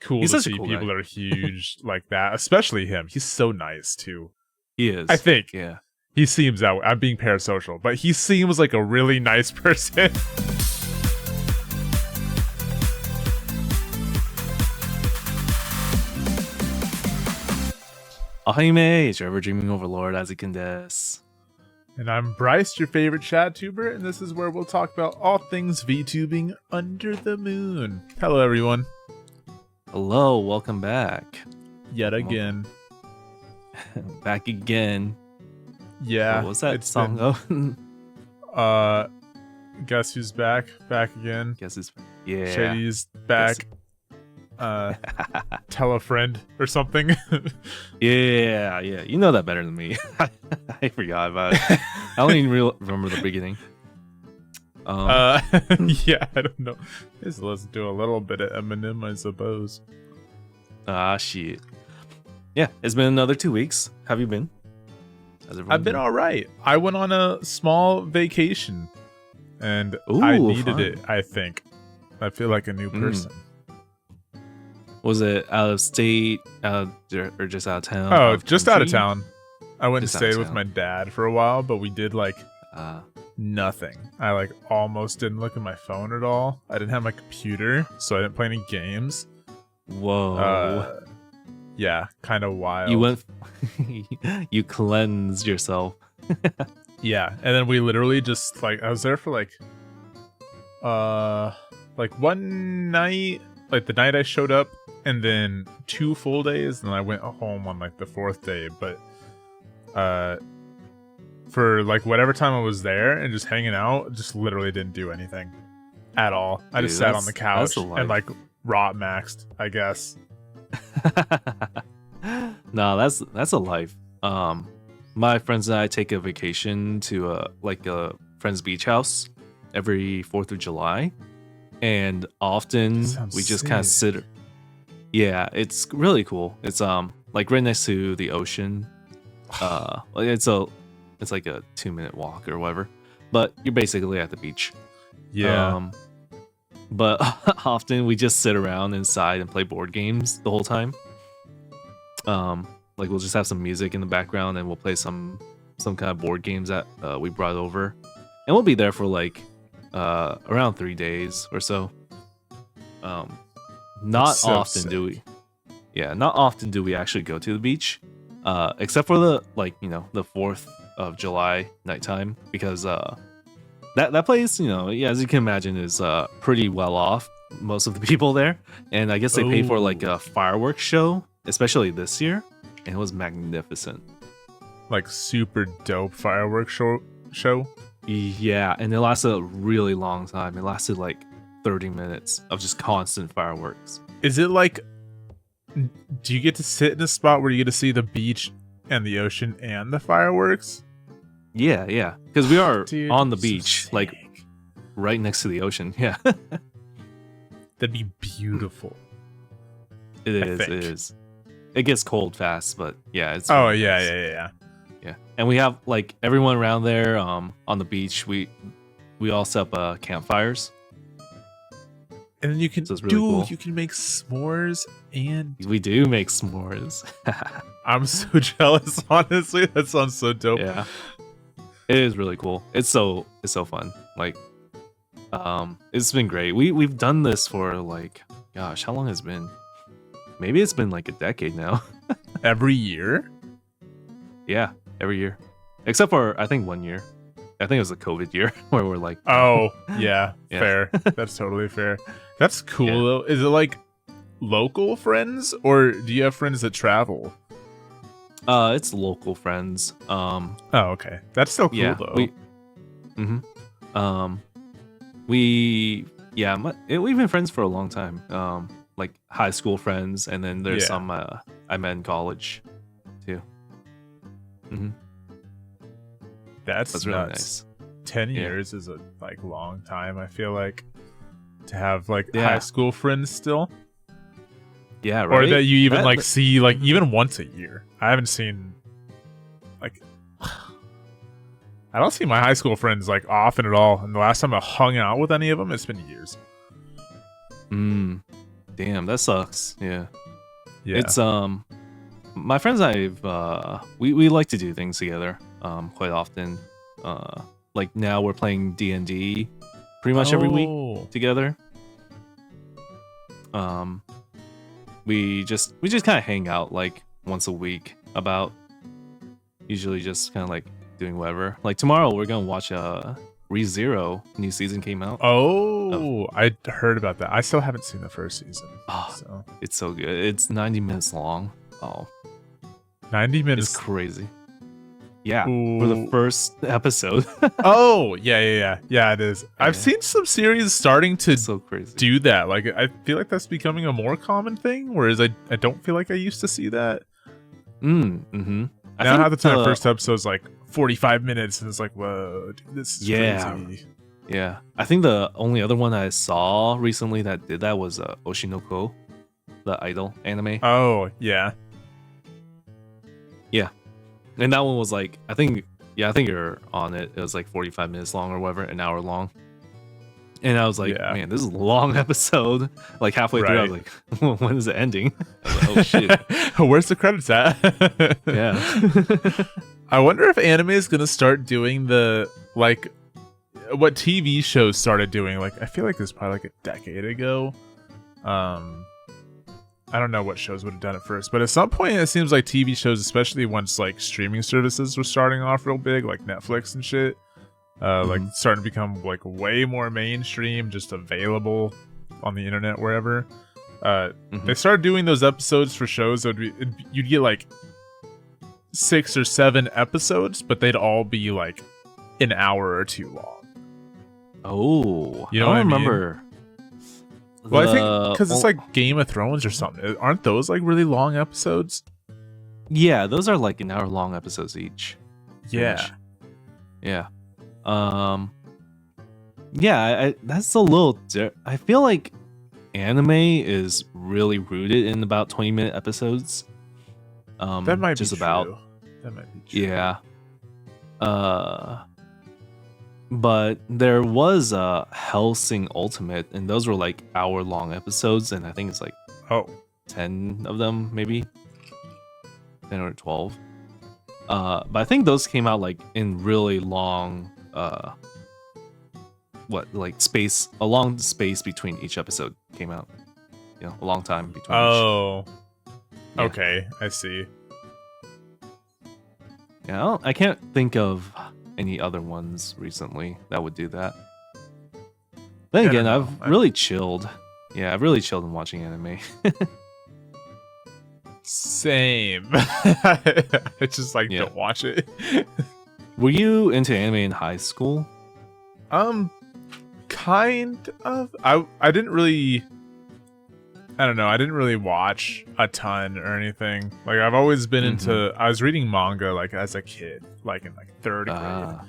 cool He's to such a see cool people guy. that are huge like that, especially him. He's so nice too. He is. I think Yeah. he seems that way. I'm being parasocial, but he seems like a really nice person. Ahime, it's your ever-dreaming overlord, Azzy Mythos. And I'm Bryce, your favorite chat tuber, and this is where we'll talk about all things VTubing under the moon. Hello, everyone. Hello, welcome back. Yet again. Back again. Yeah. What was that it's song? Guess who's back? Back again. Guess it's yeah. Shady's back. Tell a friend or something. Yeah. You know that better than me. I forgot about it. I don't even remember the beginning. Yeah, I don't know. Just let's do a little bit of Eminem, I suppose. Shit. Yeah, it's been another 2 weeks. Have you been? I've been all right. I went on a small vacation, and Ooh, I needed fun. it. I think I feel like a new person. Was it out of state, or just out of town? Oh, just out of town. I went and Just out of stayed with town. my dad for a while, but we did like Uh, nothing. I like almost didn't look at my phone at all. I didn't have my computer, so I didn't play any games. whoa. Yeah, kind of wild. You went. You cleansed yourself. Yeah, and then we literally just like I was there for like one night, like the night I showed up, and then 2 full days, and then I went home on like the 4th day. But for like whatever time I was there and just hanging out, just literally didn't do anything at all. I just Dude, sat on the couch that's a life. and like rot maxed, I guess. No, that's a life. My friends and I take a vacation to a friend's beach house every 4th of July, and often Sounds we just kind of sick. sit. Yeah, it's really cool. It's like right next to the ocean. It's like a 2-minute walk or whatever, but you're basically at the beach. Yeah. But often we just sit around inside and play board games the whole time. Like we'll just have some music in the background and we'll play some kind of board games that we brought over, and we'll be there for like around 3 days or so. Not so often do we. Yeah, not often do we actually go to the beach, except for the the 4th of July nighttime, because that place, as you can imagine, is pretty well off. Most of the people there, and I guess they pay for like a fireworks show, especially this year, and it was magnificent. Like super dope fireworks show. Yeah, and it lasted a really long time. It lasted like 30 minutes of just constant fireworks. Is it like, do you get to sit in a spot where you get to see the beach and the ocean and the fireworks? Yeah, because we are Dude, on the so beach, like sick. right next to the ocean. Yeah. That'd be beautiful. It I is. think. It is. It gets cold fast, but yeah, it's. Oh really yeah, nice. yeah. And we have like everyone around there. On the beach, we all set up campfires. And then you can So it's really cool. You can make s'mores, and We do make s'mores. I'm so jealous. Honestly, that sounds so dope. Yeah, it is really cool. It's so fun. Like, it's been great. We've done this for like, gosh, how long has it been? Maybe it's been like a decade now. Every year. Yeah, every year, except for I think 1 year. I think it was a COVID year where we're like, Oh yeah, Yeah. fair. That's totally fair. That's cool Yeah. though. Is it like local friends, or do you have friends that travel? it's local friends. Oh, okay. That's still cool Yeah, though. we've been friends for a long time. Like high school friends, and then there's Yeah. some I met in college too. That's really nuts. 10 Yeah. years is a like long time. I feel like to have like Yeah. high school friends still, Yeah, right. or that you even That- like see like even once a year. I haven't seen like I don't see my high school friends like often at all. And the last time I hung out with any of them, it's been years. Damn, damn, that sucks. Yeah. Yeah. It's my friends and we like to do things together quite often. Like now we're playing D&D pretty much every week together. We just kind of hang out like once a week about usually just kind of like doing whatever. Like tomorrow we're gonna watch ReZero new season came out. I heard about that. I still haven't seen the first season. So. It's so good. It's 90 minutes long. 90 minutes. It's crazy. Yeah, for the first episode. Yeah, it is. Yeah. I've seen some series starting to so crazy. do that. Like, I feel like that's becoming a more common thing, whereas I don't feel like I used to see that. Mm-hmm. Now, half the time, first episode's like 45 minutes, and it's like, whoa, dude, this is crazy. Yeah. I think the only other one I saw recently that did that was Oshinoko, the idol anime. Oh, yeah. Yeah. And that one was like, I think you're on it. It was like 45 minutes long or whatever, an hour long. And I was like, man, this is a long episode. Like halfway through, I was like, when is it ending? I was like, oh shit. Where's the credits at? Yeah. I wonder if anime is going to start doing what TV shows started doing. Like, I feel like this was probably like a decade ago. I don't know what shows would have done it first, but at some point it seems like TV shows, especially once like streaming services were starting off real big, like Netflix and shit, like starting to become like way more mainstream, just available on the internet wherever. They started doing those episodes for shows that you'd get like 6 or 7 episodes, but they'd all be like an hour or two long. Oh, you know what I remember? Mean? Well, I think because it's like Game of Thrones or something. Aren't those like really long episodes? Yeah, those are like an hour-long episodes each. Yeah. Yeah. Yeah, that's a little... I feel like anime is really rooted in about 20-minute episodes. That might just be about. True. That might be true. Yeah. But there was Hellsing Ultimate, and those were like hour-long episodes, and I think it's like 10 of them, maybe 10 or 12. But I think those came out like in really long, space, a long space between each episode came out. You know, a long time between. Oh, Yeah. Okay, I see. Yeah, I can't think of any other ones recently that would do that. Then again, I've really chilled. Yeah, I've really chilled in watching anime. Same. I just like don't watch it. Were you into anime in high school? Kind of. I didn't really. I don't know. I didn't really watch a ton or anything. Like I've always been into. I was reading manga like as a kid, like in like 3rd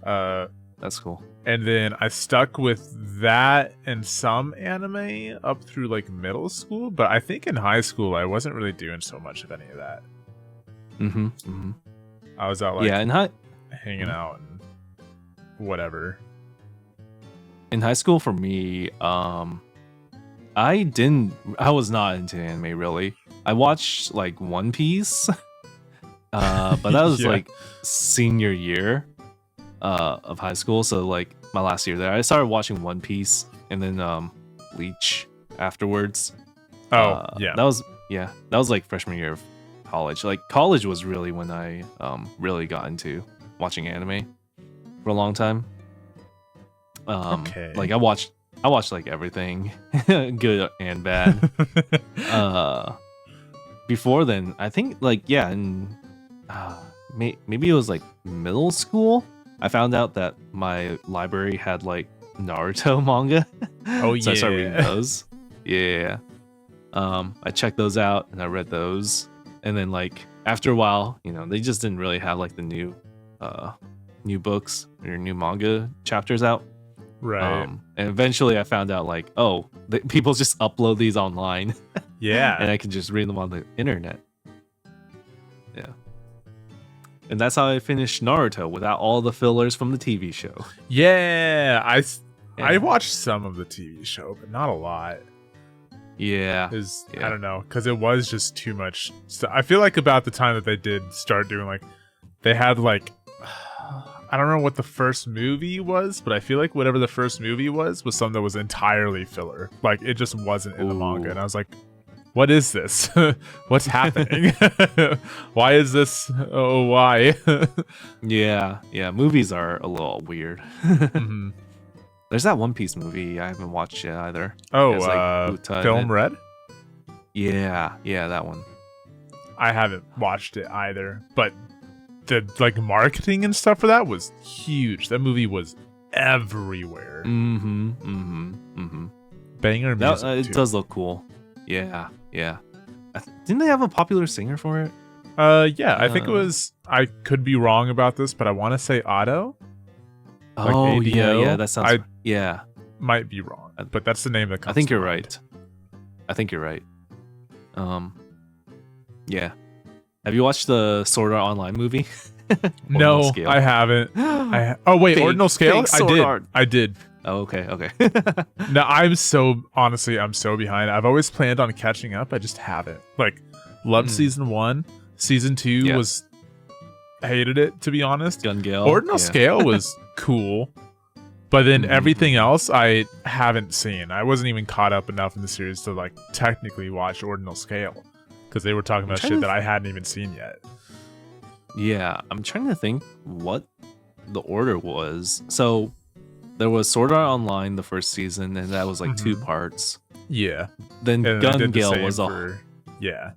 grade. That's cool. And then I stuck with that and some anime up through like middle school. But I think in high school I wasn't really doing so much of any of that. I was out like hanging out and whatever. In high school for me, I was not into anime really. I watched like One Piece, but that was like senior year of high school. So like my last year there, I started watching One Piece and then Bleach afterwards. That was like freshman year of college. Like college was really when I really got into watching anime for a long time. Like I watched like everything, good and bad. Before then, I think like maybe it was like middle school. I found out that my library had like Naruto manga. So I started reading those. Yeah. I checked those out and I read those, and then like after a while, you know, they just didn't really have like the new books or new manga chapters out. Right. And eventually I found out like, people just upload these online. Yeah. And I can just read them on the internet. Yeah. And that's how I finished Naruto without all the fillers from the TV show. Yeah. I watched some of the TV show, but not a lot. Yeah. I don't know, because it was just too much. So I feel like about the time that they did start doing like, they had like, I don't know what the first movie was, but I feel like whatever the first movie was something that was entirely filler. Like it just wasn't in the manga, and I was like, what is this? What's happening? Why is this? Oh, why? Yeah. Movies are a little weird. Mm-hmm. There's that One Piece movie I haven't watched yet either. Oh, It's, Uta Film in it. Red? Yeah, that one. I haven't watched it either, but the like marketing and stuff for that was huge. That movie was everywhere. Banger music. It does look cool. Yeah. Didn't they have a popular singer for it? Yeah, I think it was. I could be wrong about this, but I want to say Otto. Like Oh, ADO. yeah, that sounds. Yeah, might be wrong, but that's the name that comes. I think to you're mind. right. Yeah. Have you watched the Sword Art Online movie? No, Scale? I haven't. Oh wait, Fake- Ordinal Scale. fake Sword Art. I did. Oh, okay. No, I'm so behind. I've always planned on catching up. I just haven't. Like, loved season 1. Season 2 was hated it, to be honest. Gun Gale. Ordinal Scale was cool, but then everything else I haven't seen. I wasn't even caught up enough in the series to like technically watch Ordinal Scale because they were talking about shit that I hadn't even seen yet. Yeah, I'm trying to think what the order was. So there was Sword Art Online the first season, and that was like 2 parts. Yeah. Then And they Gun did the Gale same was yeah.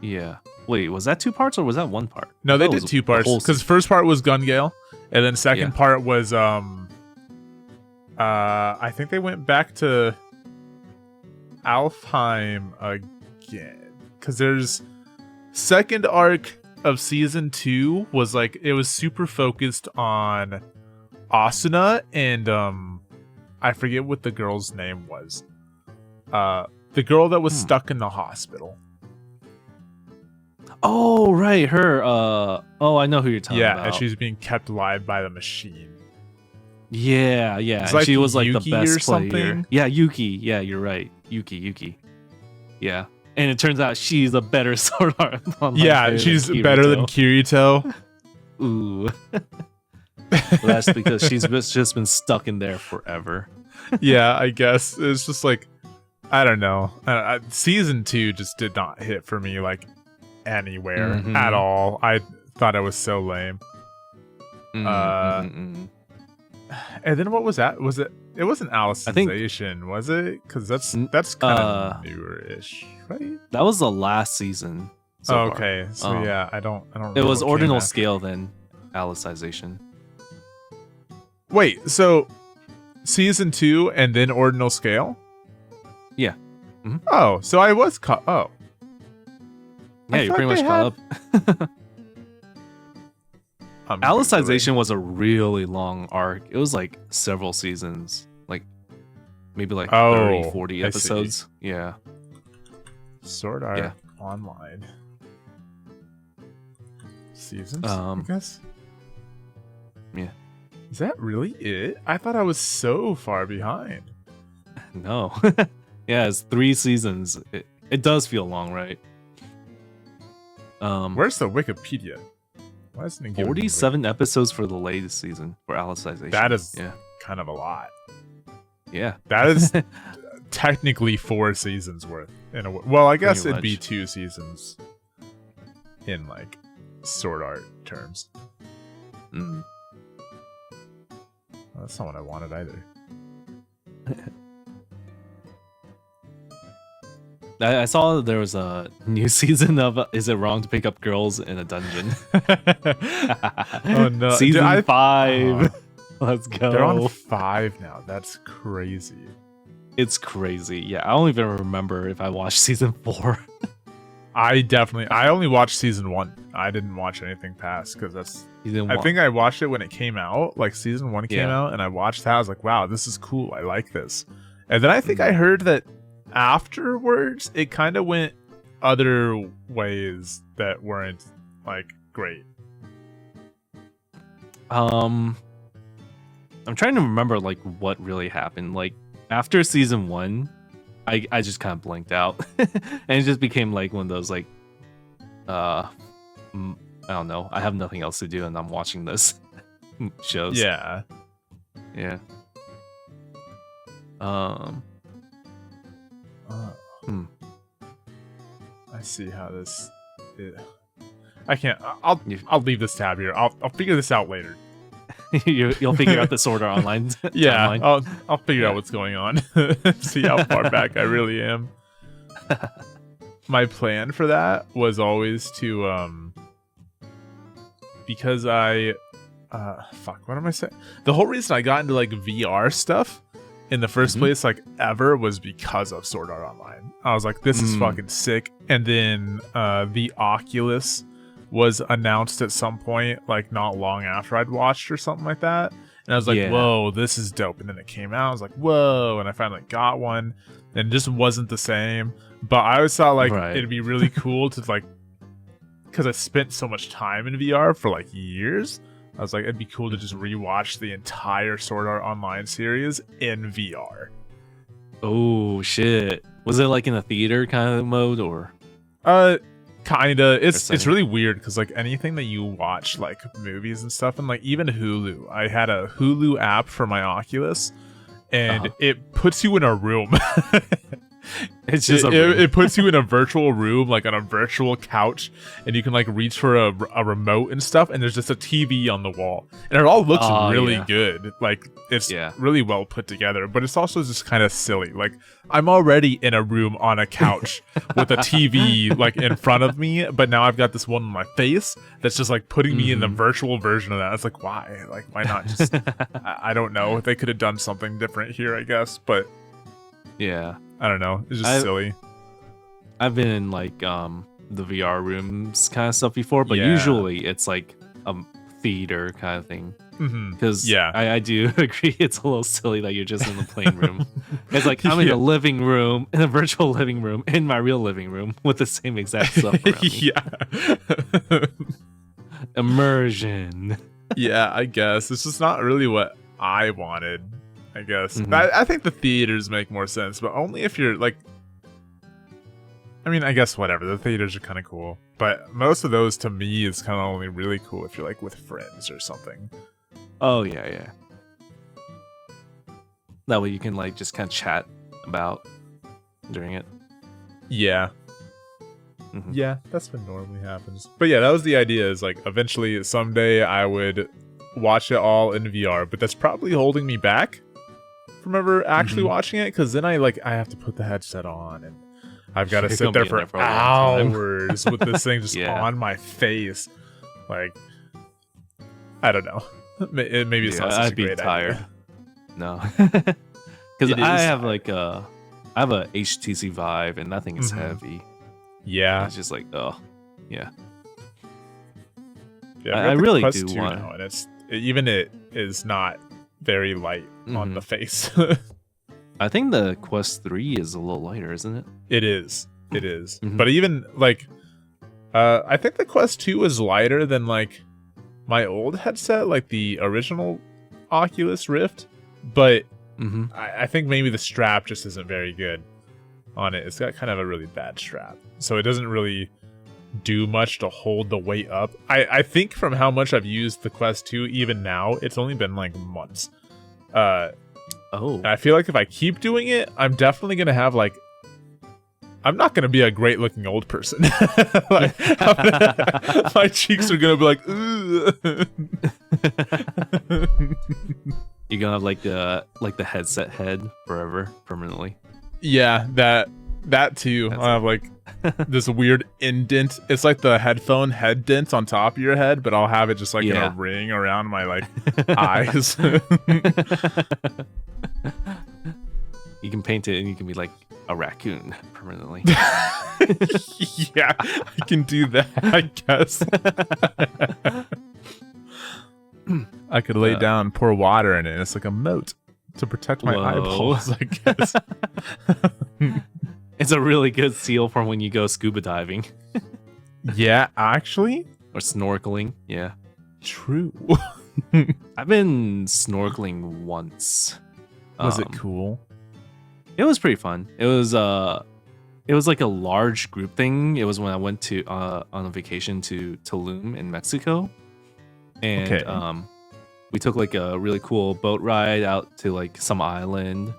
Yeah. Wait, was that 2 parts or was that 1 part? No, they That did was 2 the parts whole because first part was Gun Gale, and then second Yeah. part was I think they went back to Alfheim again because there's second arc of season 2 was like it was super focused on Asuna and I forget what the girl's name was. The girl that was stuck in the hospital. Oh, right, her. I know who you're talking about. Yeah, and she's being kept alive by the machine. Yeah. It's And like she was like Yuki the or best player. something? Yeah, Yuki. Yeah, you're right. Yuki. Yeah. And it turns out she's a better Sword Art Online Yeah, player she's than better than Kirito. Kirito. Ooh. Well, that's because she's just been stuck in there forever. Yeah, I guess it's just like I don't know. Season 2 just did not hit for me like anywhere at all. I thought it was so lame. And then what was that? Was it? It wasn't Alicization, was it? Because that's kind of newer-ish, right? That was the last season. So far. Okay, so yeah, I don't. It was what came Ordinal after. Scale then Alicization. Wait, so season 2 and then Ordinal Scale? Yeah. Oh, so I was caught. Oh, Yeah, you're pretty much caught up. Alicization was a really long arc. It was like several seasons, like maybe like 30, 40 I see. episodes. Yeah. Sword Art Online seasons. I guess. Yeah. Is that really it? I thought I was so far behind. No. Yeah, it's 3 seasons. It does feel long, right? Where's the Wikipedia? Why isn't it giving me 47 episodes for the latest season for Alicization. That is kind of a lot. Yeah. That is technically 4 seasons worth. In a well, I guess Pretty it'd be much. 2 seasons in like Sword Art terms. Mm. Well, that's not what I wanted either. I saw there was a new season of Is It Wrong to Pick Up Girls in a Dungeon? Oh no. Season Dude, 5. Let's go. They're on 5 now. That's crazy. It's crazy. Yeah, I don't even remember if I watched season 4. I only watched season 1. I didn't watch anything past because that's. I think I watched it when it came out. Like season 1 came out, and I watched that. I was like, "Wow, this is cool. I like this." And then I think I heard that afterwards, it kind of went other ways that weren't like great. I'm trying to remember like what really happened. Like after season 1, I just kind of blinked out, and it just became like one of those like, I don't know. I have nothing else to do, and I'm watching this shows. Yeah. Yeah. I see how this. I can't. I'll leave this tab here. I'll figure this out later. You'll figure out the Sword Art Online. Yeah, timeline. I'll figure out what's going on. See how far back I really am. My plan for that was always to because what am I saying? The whole reason I got into like VR stuff in the first place, like ever, was because of Sword Art Online. I was like, this is fucking sick. And then the Oculus was announced at some point, like not long after I'd watched or something like that. And I was like, whoa, this is dope. And then it came out. I was like, whoa. And I finally got one. And it just wasn't the same. But I always thought like it'd be really cool to like, because I spent so much time in VR for like years. I was like, it'd be cool to just rewatch the entire Sword Art Online series in VR. Oh shit! Was it like in a theater kind of mode or? Kinda. It's really weird because like anything that you watch, like movies and stuff, and like even Hulu. I had a Hulu app for my Oculus, and it puts you in a room. It's just it puts you in a virtual room, like on a virtual couch, and you can like reach for a remote and stuff, and there's just a TV on the wall, and it all looks really good. Like it's really well put together, but it's also just kind of silly. Like I'm already in a room on a couch with a TV like in front of me, but now I've got this one on my face that's just like putting me in the virtual version of that. It's like why? Like why not just? I don't know. They could have done something different here, I guess, but yeah. I don't know. It's just silly. I've been in like the VR rooms kind of stuff before, but usually it's like a theater kind of thing. Because I do agree it's a little silly that you're just in the plain room. It's like I'm in a living room, in a virtual living room, in my real living room with the same exact stuff around me. Immersion. Yeah, I guess. It's just not really what I wanted. I guess. I think the theaters make more sense, but only if you're like... I mean, I guess whatever. The theaters are kind of cool. But most of those, to me, is kind of only really cool if you're like with friends or something. Oh, yeah. That way you can like just kind of chat about during it. Yeah. Yeah, that's what normally happens. But yeah, that was the idea, is like eventually someday I would watch it all in VR, but that's probably holding me back from ever actually watching it, because then I have to put the headset on and I've got to sit there for hours with this thing just on my face. Like, I don't know. Maybe it's not such a great tired. idea. No, because I have a HTC Vive and that thing is heavy. Yeah, it's just like yeah. I really do want. Now, and it is not very light on the face. I think the Quest 3 is a little lighter, isn't it? It is. But even like I think the Quest 2 is lighter than like my old headset, like the original Oculus Rift, but I think maybe the strap just isn't very good on it. It's got kind of a really bad strap, so it doesn't really do much to hold the weight up. I think from how much I've used the Quest 2, even now, it's only been like months. I feel like if I keep doing it, I'm definitely gonna have like, I'm not gonna be a great looking old person. Like, my cheeks are gonna be like, ugh. You're gonna have like the headset head forever, permanently. Yeah, that too. I'll have like this weird indent. It's like the headphone head dent on top of your head, but I'll have it just like in a ring around my like eyes. You can paint it and you can be like a raccoon permanently. Yeah, I can do that, I guess. I could lay down, pour water in it. It's like a moat to protect my eyeballs, I guess. It's a really good seal for when you go scuba diving. Yeah, actually. Or snorkeling, yeah. True. I've been snorkeling once. Was it cool? It was pretty fun. It was like a large group thing. It was when I went to on a vacation to Tulum in Mexico, and we took like a really cool boat ride out to like some island.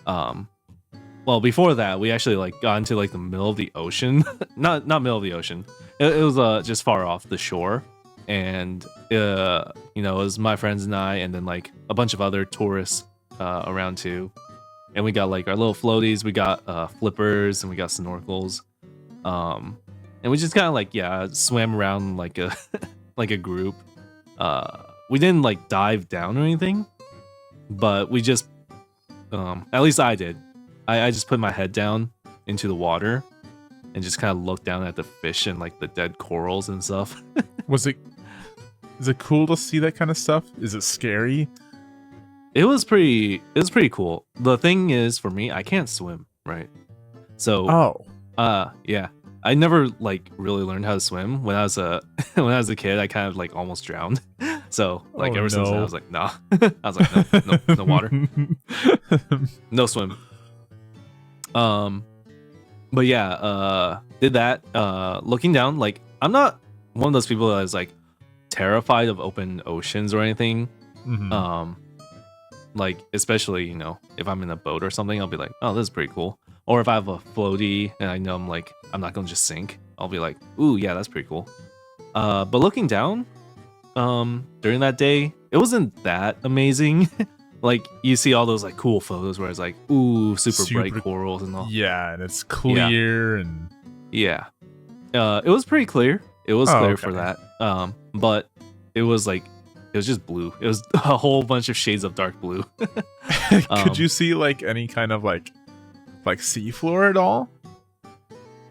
Well, before that, we actually like got into like the middle of the ocean. not middle of the ocean. It was just far off the shore, and it was my friends and I, and then like a bunch of other tourists around too. And we got like our little floaties, we got flippers, and we got snorkels. And we just kind of like swam around like a like a group. We didn't like dive down or anything, but we just at least I did. I just put my head down into the water and just kind of looked down at the fish and like the dead corals and stuff. Is it cool to see that kind of stuff? Is it scary? It was pretty cool. The thing is, for me, I can't swim, right? So yeah. I never like really learned how to swim. When I was a kid, I kind of like almost drowned. So like ever since then, I was like, nah. I was like, no water. No swim. But yeah, did that. Looking down, like I'm not one of those people that is like terrified of open oceans or anything. Mm-hmm. Like especially, if I'm in a boat or something, I'll be like, oh, this is pretty cool. Or if I have a floaty and I know I'm not gonna just sink, I'll be like, ooh, yeah, that's pretty cool. But looking down, during that day, it wasn't that amazing. Like you see all those like cool photos where it's like, ooh, super bright corals and all. Yeah, and it's clear and yeah. It was pretty clear. It was clear for that. But it was just blue. It was a whole bunch of shades of dark blue. Could you see like any kind of like seafloor at all?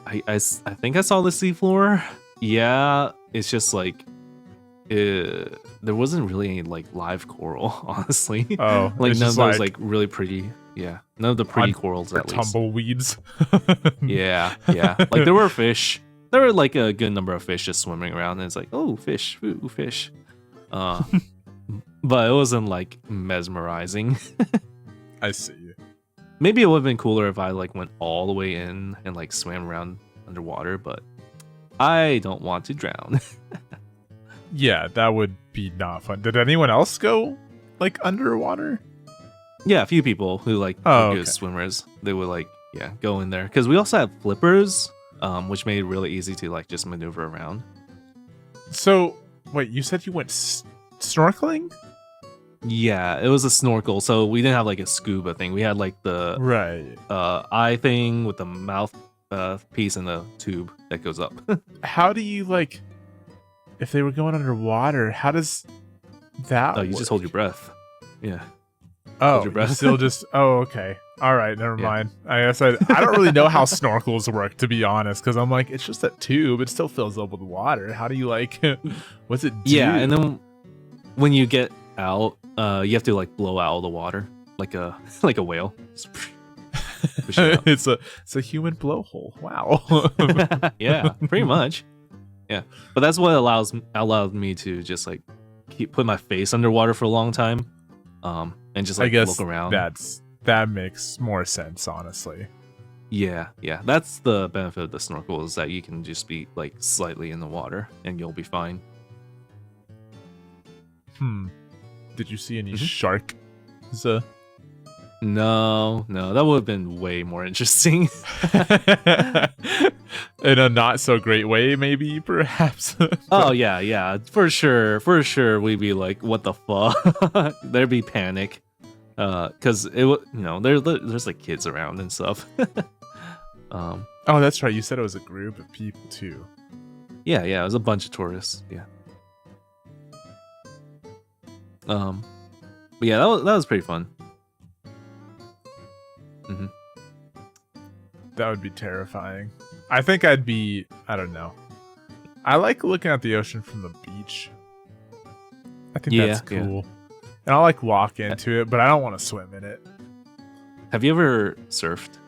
I think I saw the seafloor. Yeah, it's just like there wasn't really any like live coral, honestly. Oh, like none of those like really pretty. Yeah, none of the pretty corals at least. Tumbleweeds. yeah. Like there were fish. There were like a good number of fish just swimming around, and it's like, oh, fish, ooh, fish. But it wasn't like mesmerizing. I see. Maybe it would have been cooler if I like went all the way in and like swam around underwater, but I don't want to drown. Yeah, that would be not fun. Did anyone else go like underwater? Yeah, a few people who like were good swimmers. They would like go in there because we also have flippers, which made it really easy to like just maneuver around. So wait, you said you went snorkeling? Yeah, it was a snorkel, so we didn't have like a scuba thing. We had like the eye thing with the mouth piece and the tube that goes up. How do you like, if they were going underwater, how does that work? Just hold your breath. Yeah. Oh, hold your breath. Still just okay. All right, never mind. I guess I don't really know how snorkels work, to be honest, because I'm like, it's just that tube. It still fills up with water. How do you like, what's it do? Yeah, and then when you get out, you have to like blow out all the water like a whale. It's a human blowhole. Wow. Yeah, pretty much. Yeah, but that's what allowed me to just like put my face underwater for a long time, and just like look around. That makes more sense, honestly. Yeah. That's the benefit of the snorkel, is that you can just be like slightly in the water and you'll be fine. Did you see any shark? No, that would have been way more interesting. In a not so great way, maybe, perhaps. Oh yeah, for sure. We'd be like, what the fuck? There'd be panic, because it would, there's like kids around and stuff. Oh, that's right. You said it was a group of people too. Yeah, it was a bunch of tourists. Yeah. But yeah, that was pretty fun. That would be terrifying. I think I don't know. I like looking at the ocean from the beach. I think that's cool. And I like walk into it, but I don't want to swim in it. Have you ever surfed?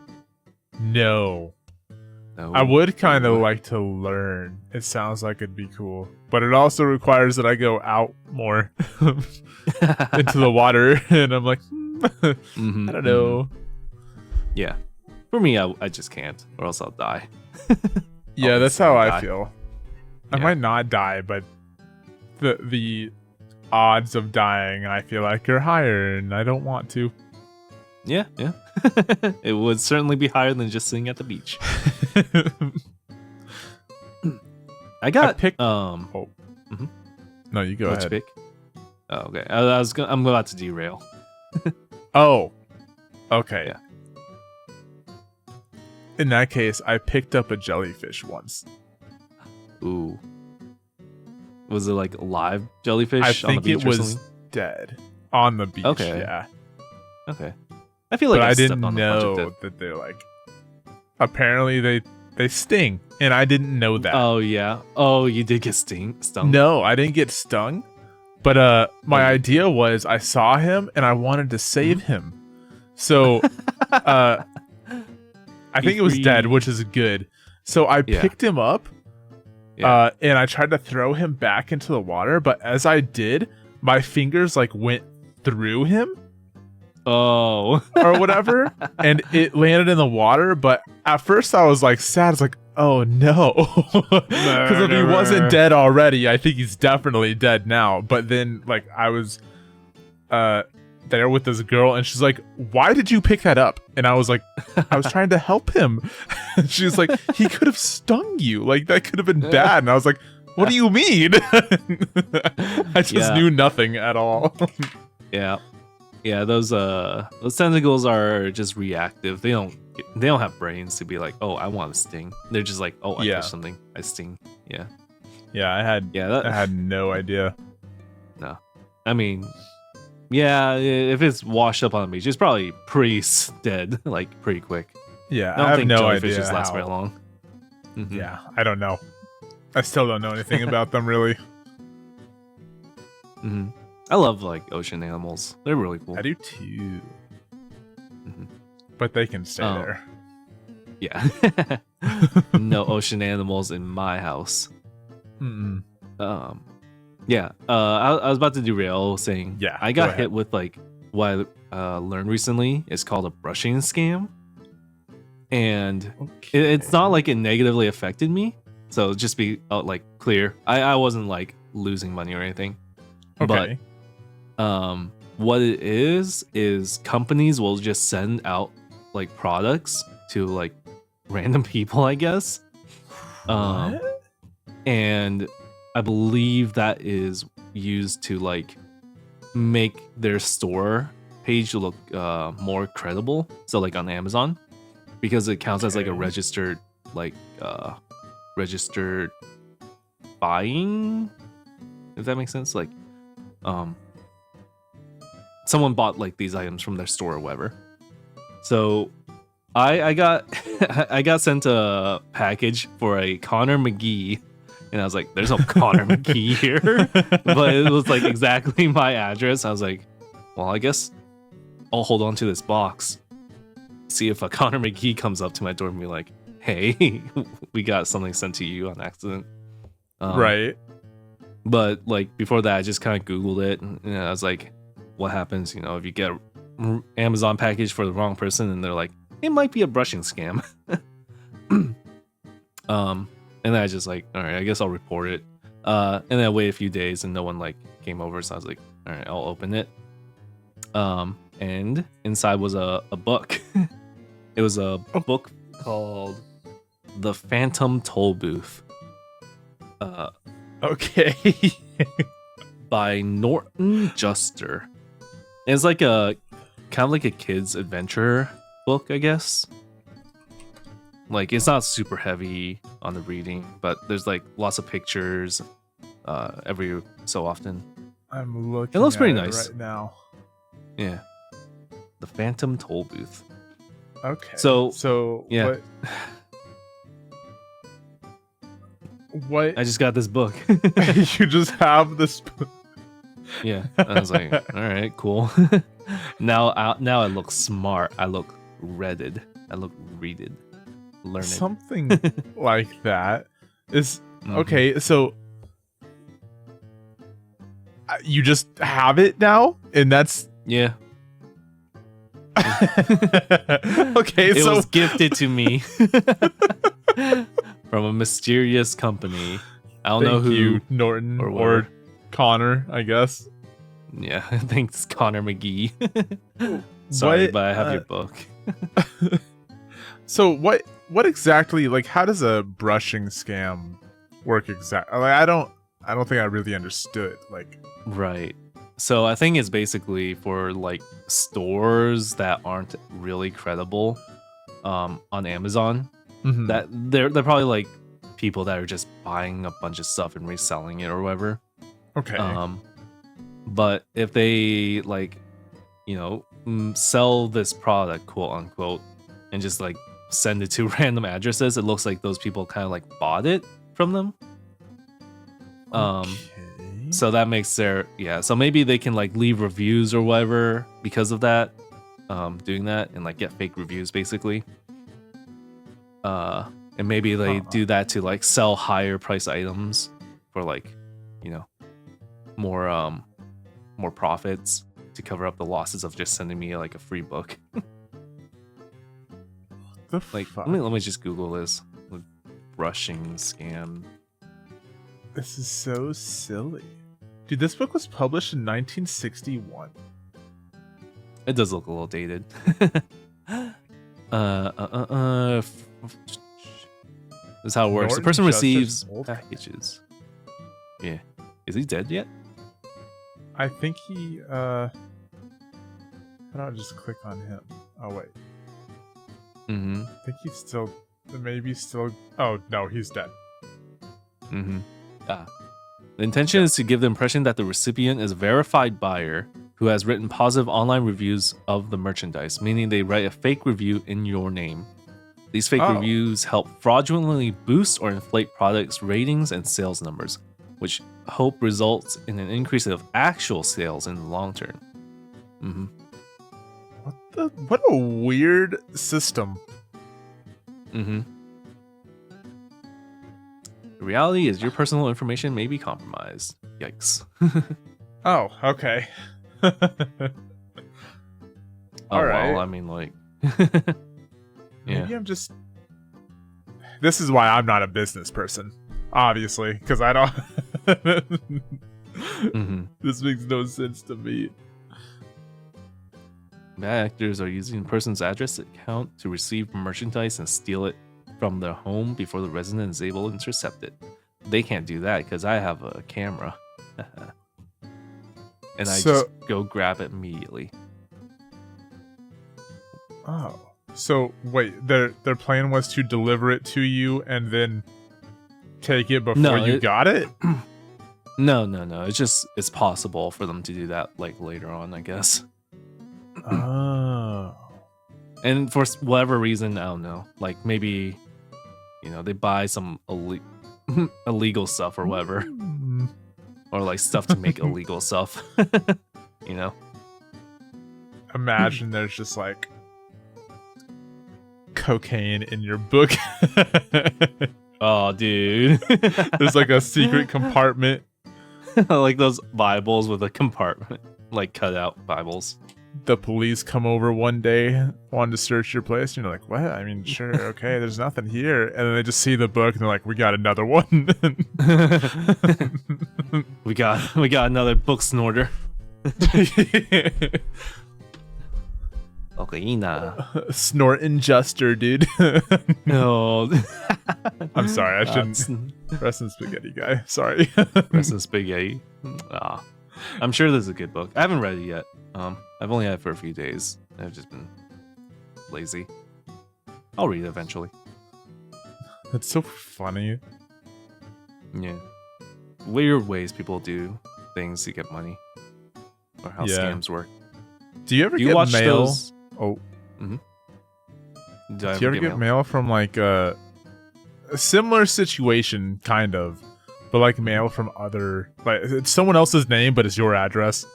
No. I would kind of like to learn. It sounds like it'd be cool. But it also requires that I go out more into the water. And I'm like, I don't know. Yeah. For me, I just can't, or else I'll die. Yeah, I'll that's how I die. feel. I Yeah. might not die, but the odds of dying, I feel like, are higher, and I don't want to. Yeah. It would certainly be higher than just sitting at the beach. I picked. No, you go what'd ahead. you pick? Oh, okay. I'm about to derail. Oh, okay. Yeah. In that case, I picked up a jellyfish once. Ooh. Was it like live jellyfish I on the think beach it or was something? dead on the beach. Okay. Yeah, Okay. I feel like but I I've stepped didn't on a bunch of know dead. that they're like. Apparently, they sting, and I didn't know that. Oh yeah. Oh, you did get stung? No, I didn't get stung. But my Oh. idea was I saw him and I wanted to save him. So I think it was dead, which is good. So I picked him up and I tried to throw him back into the water, but as I did, my fingers like went through him. Oh. Or whatever, and it landed in the water. But at first I was like sad. It's like, oh no, because if he wasn't dead already, I think he's definitely dead now. But then like I was there with this girl, and she's like, why did you pick that up? And I was like, I was trying to help him. And she was like, he could have stung you, like that could have been bad. And I was like, what do you mean? I just knew nothing at all. Yeah, those tentacles are just reactive. They don't have brains to be like, oh, I want to sting. They're just like, oh, I touch something, I sting. Yeah. I had no idea. No, I mean, yeah, if it's washed up on the beach, it's probably pretty dead, like pretty quick. Yeah, I don't think no jellyfishes idea last how. very long. Mm-hmm. Yeah, I don't know. I still don't know anything about them really. Mm-hmm. I love like ocean animals. They're really cool. I do too. Mm-hmm. But they can stay there. Yeah. No ocean animals in my house. Mm-mm. Yeah. I was about to derail saying I got hit with like what I learned recently is called a brushing scam. And it's not like it negatively affected me. So just be like clear. I wasn't like losing money or anything. Okay. But what it is companies will just send out like products to like random people, I guess. And I believe that is used to like make their store page look more credible. So like on Amazon, because it counts as like a registered buying, if that makes sense. Like someone bought like these items from their store or whatever. So I got I got sent a package for a Connor McGee, and I was like, there's no Connor McGee here. But it was like exactly my address. I was like, well, I guess I'll hold on to this box, see if a Connor McGee comes up to my door and be like, hey, we got something sent to you on accident. Right. But like before that, I just kind of Googled it, and I was like, what happens, you know, if you get an Amazon package for the wrong person and they're like, it might be a brushing scam. And then I just like, all right, I guess I'll report it. And then I waited a few days and no one like came over, so I was like, all right, I'll open it. And inside was a book. It was a book called The Phantom Toll Booth. Okay. By Norton Juster. It's like a kind of like a kid's adventure book, I guess. Like it's not super heavy on the reading, but there's like lots of pictures every so often. I'm looking. It looks pretty at nice right now. Yeah. The Phantom Toll Booth. Okay. So yeah. What? I just got this book. You just have this book. Yeah. I was like, all right, cool. Now I look smart. I look readed. I look readed. Learned. Something like that is okay. So you just have it now, and that's yeah. Okay, It so was gifted to me from a mysterious company. I don't know thank who. you, Norton or or whatever. Connor, I guess. Yeah, I think it's Connor McGee. Sorry, What, but I have your book. So what exactly, like, how does a brushing scam work exactly? Like, I don't think I really understood. Like, Right. So I think it's basically for like stores that aren't really credible on Amazon. mhm. That they're probably like people that are just buying a bunch of stuff and reselling it or whatever. Okay. But if they like, sell this product, quote unquote, and just like send it to random addresses, it looks like those people kind of like bought it from them. Okay. So that makes so maybe they can like leave reviews or whatever because of that, doing that and like get fake reviews basically. And maybe they do that to like sell higher price items for like, more profits to cover up the losses of just sending me like a free book. The Like, fuck? let me just Google this. Brushing scam. This is so silly. Dude, this book was published in 1961. It does look a little dated. This is how it works. The Norton person Justice receives Old packages. Yeah. Is he dead yet? I think he how do I just click on him? Oh wait. Mm-hmm. I think he's still oh no, he's dead. Mm-hmm. The intention is to give the impression that the recipient is a verified buyer who has written positive online reviews of the merchandise, meaning they write a fake review in your name. These fake reviews help fraudulently boost or inflate products' ratings and sales numbers, which hope results in an increase of actual sales in the long term. Mm-hmm. What a weird system. Mm-hmm. The reality is your personal information may be compromised. Yikes. Oh, okay. Oh, All right. well, I mean, like... Maybe I'm just... This is why I'm not a business person, obviously, because I don't... Mm-hmm. This makes no sense to me. Bad actors are using a person's address account to receive merchandise and steal it from their home before the resident is able to intercept it. They can't do that because I have a camera. And I just go grab it immediately. Oh. So, wait, their plan was to deliver it to you and then take it before you got it? No. It's possible for them to do that like later on, I guess. Oh. And for whatever reason, I don't know. Like maybe, they buy some illegal stuff or whatever. Or like stuff to make illegal stuff. Imagine there's just like cocaine in your book. Oh, dude. There's like a secret compartment. Like those Bibles with a compartment, like cut out Bibles. The police come over one day, wanting to search your place, and you're like, what? I mean, sure, okay, there's nothing here. And then they just see the book, and they're like, we got another one. we got another book snorter. Okay, Snort injuster, dude. No. I'm sorry, I shouldn't. Rest in spaghetti guy. Sorry. Rest in spaghetti. I'm sure this is a good book. I haven't read it yet. I've only had it for a few days. I've just been lazy. I'll read it eventually. That's so funny. Yeah. Weird ways people do things to get money. Or how scams work. Do you ever get watch mail? Those? Oh. Mm-hmm. Do you ever get mail from like a similar situation, kind of, but like mail from other, like it's someone else's name, but it's your address?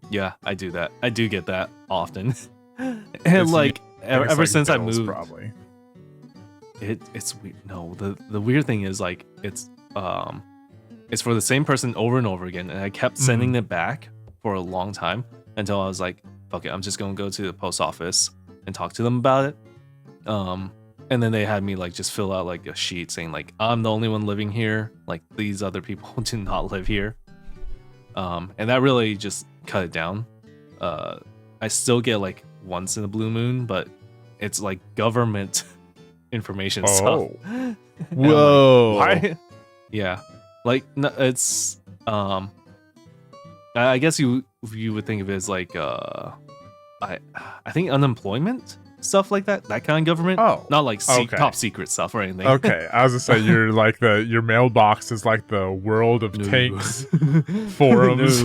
Yeah, I do that. I do get that often. And like ever since I moved, probably. It's weird. No, the weird thing is like it's for the same person over and over again, and I kept sending it back for a long time until I was like, fuck it, I'm just gonna go to the post office and talk to them about it. And then they had me like just fill out like a sheet saying like I'm the only one living here, like these other people do not live here. And that really just cut it down. I still get like once in a blue moon, but it's like government information stuff. Whoa. Like, why? Yeah, like no, it's I guess you would think of it as like I think unemployment stuff like that kind of government. Oh, not like top secret stuff or anything. Okay, I was gonna say you're like your mailbox is like the World of Tanks forums.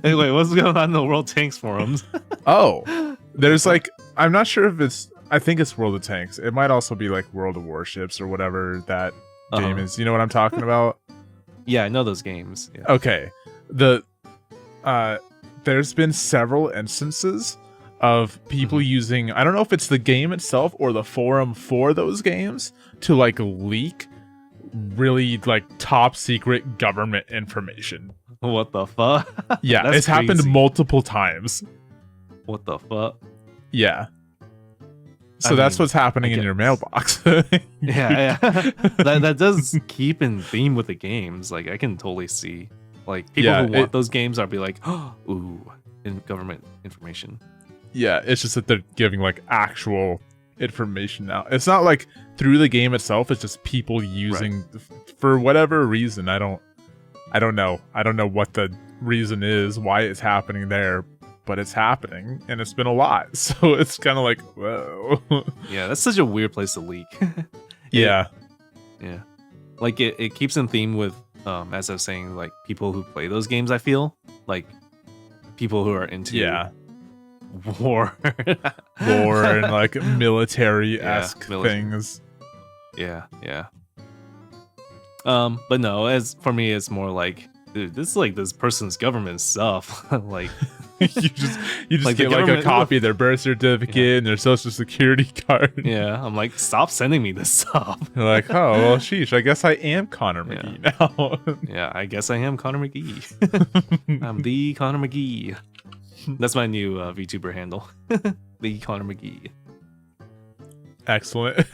Anyway, what's going on in the World Tanks forums? Oh, there's like I'm not sure if it's. I think it's World of Tanks. It might also be like World of Warships or whatever that game is. You know what I'm talking about? Yeah, I know those games. Yeah. Okay, there's been several instances of people using, I don't know if it's the game itself or the forum for those games, to like leak really like top secret government information. What the fuck? Yeah, it's happened multiple times. What the fuck? Yeah. So that's what's happening in your mailbox. Yeah. That does keep in theme with the games. Like I can totally see. Like people who want those games are be like, oh, ooh, in government information. Yeah, it's just that they're giving like actual information now. It's not like through the game itself. It's just people using for whatever reason. I don't know. I don't know what the reason is why it's happening there, but it's happening, and it's been a lot. So it's kind of like, whoa. Yeah, that's such a weird place to leak. Yeah. Like it keeps in theme with. As I was saying, like people who play those games, I feel like people who are into war and like military-esque things. Yeah. But no, as for me, it's more like, dude, this is like this person's government stuff. Like you just like get like a copy of their birth certificate and their social security card. Yeah, I'm like, stop sending me this stuff. You're like, oh well, sheesh, I guess I am Connor McGee now. Yeah, I guess I am Connor McGee. I'm the Connor McGee. That's my new VTuber handle. The Connor McGee. Excellent.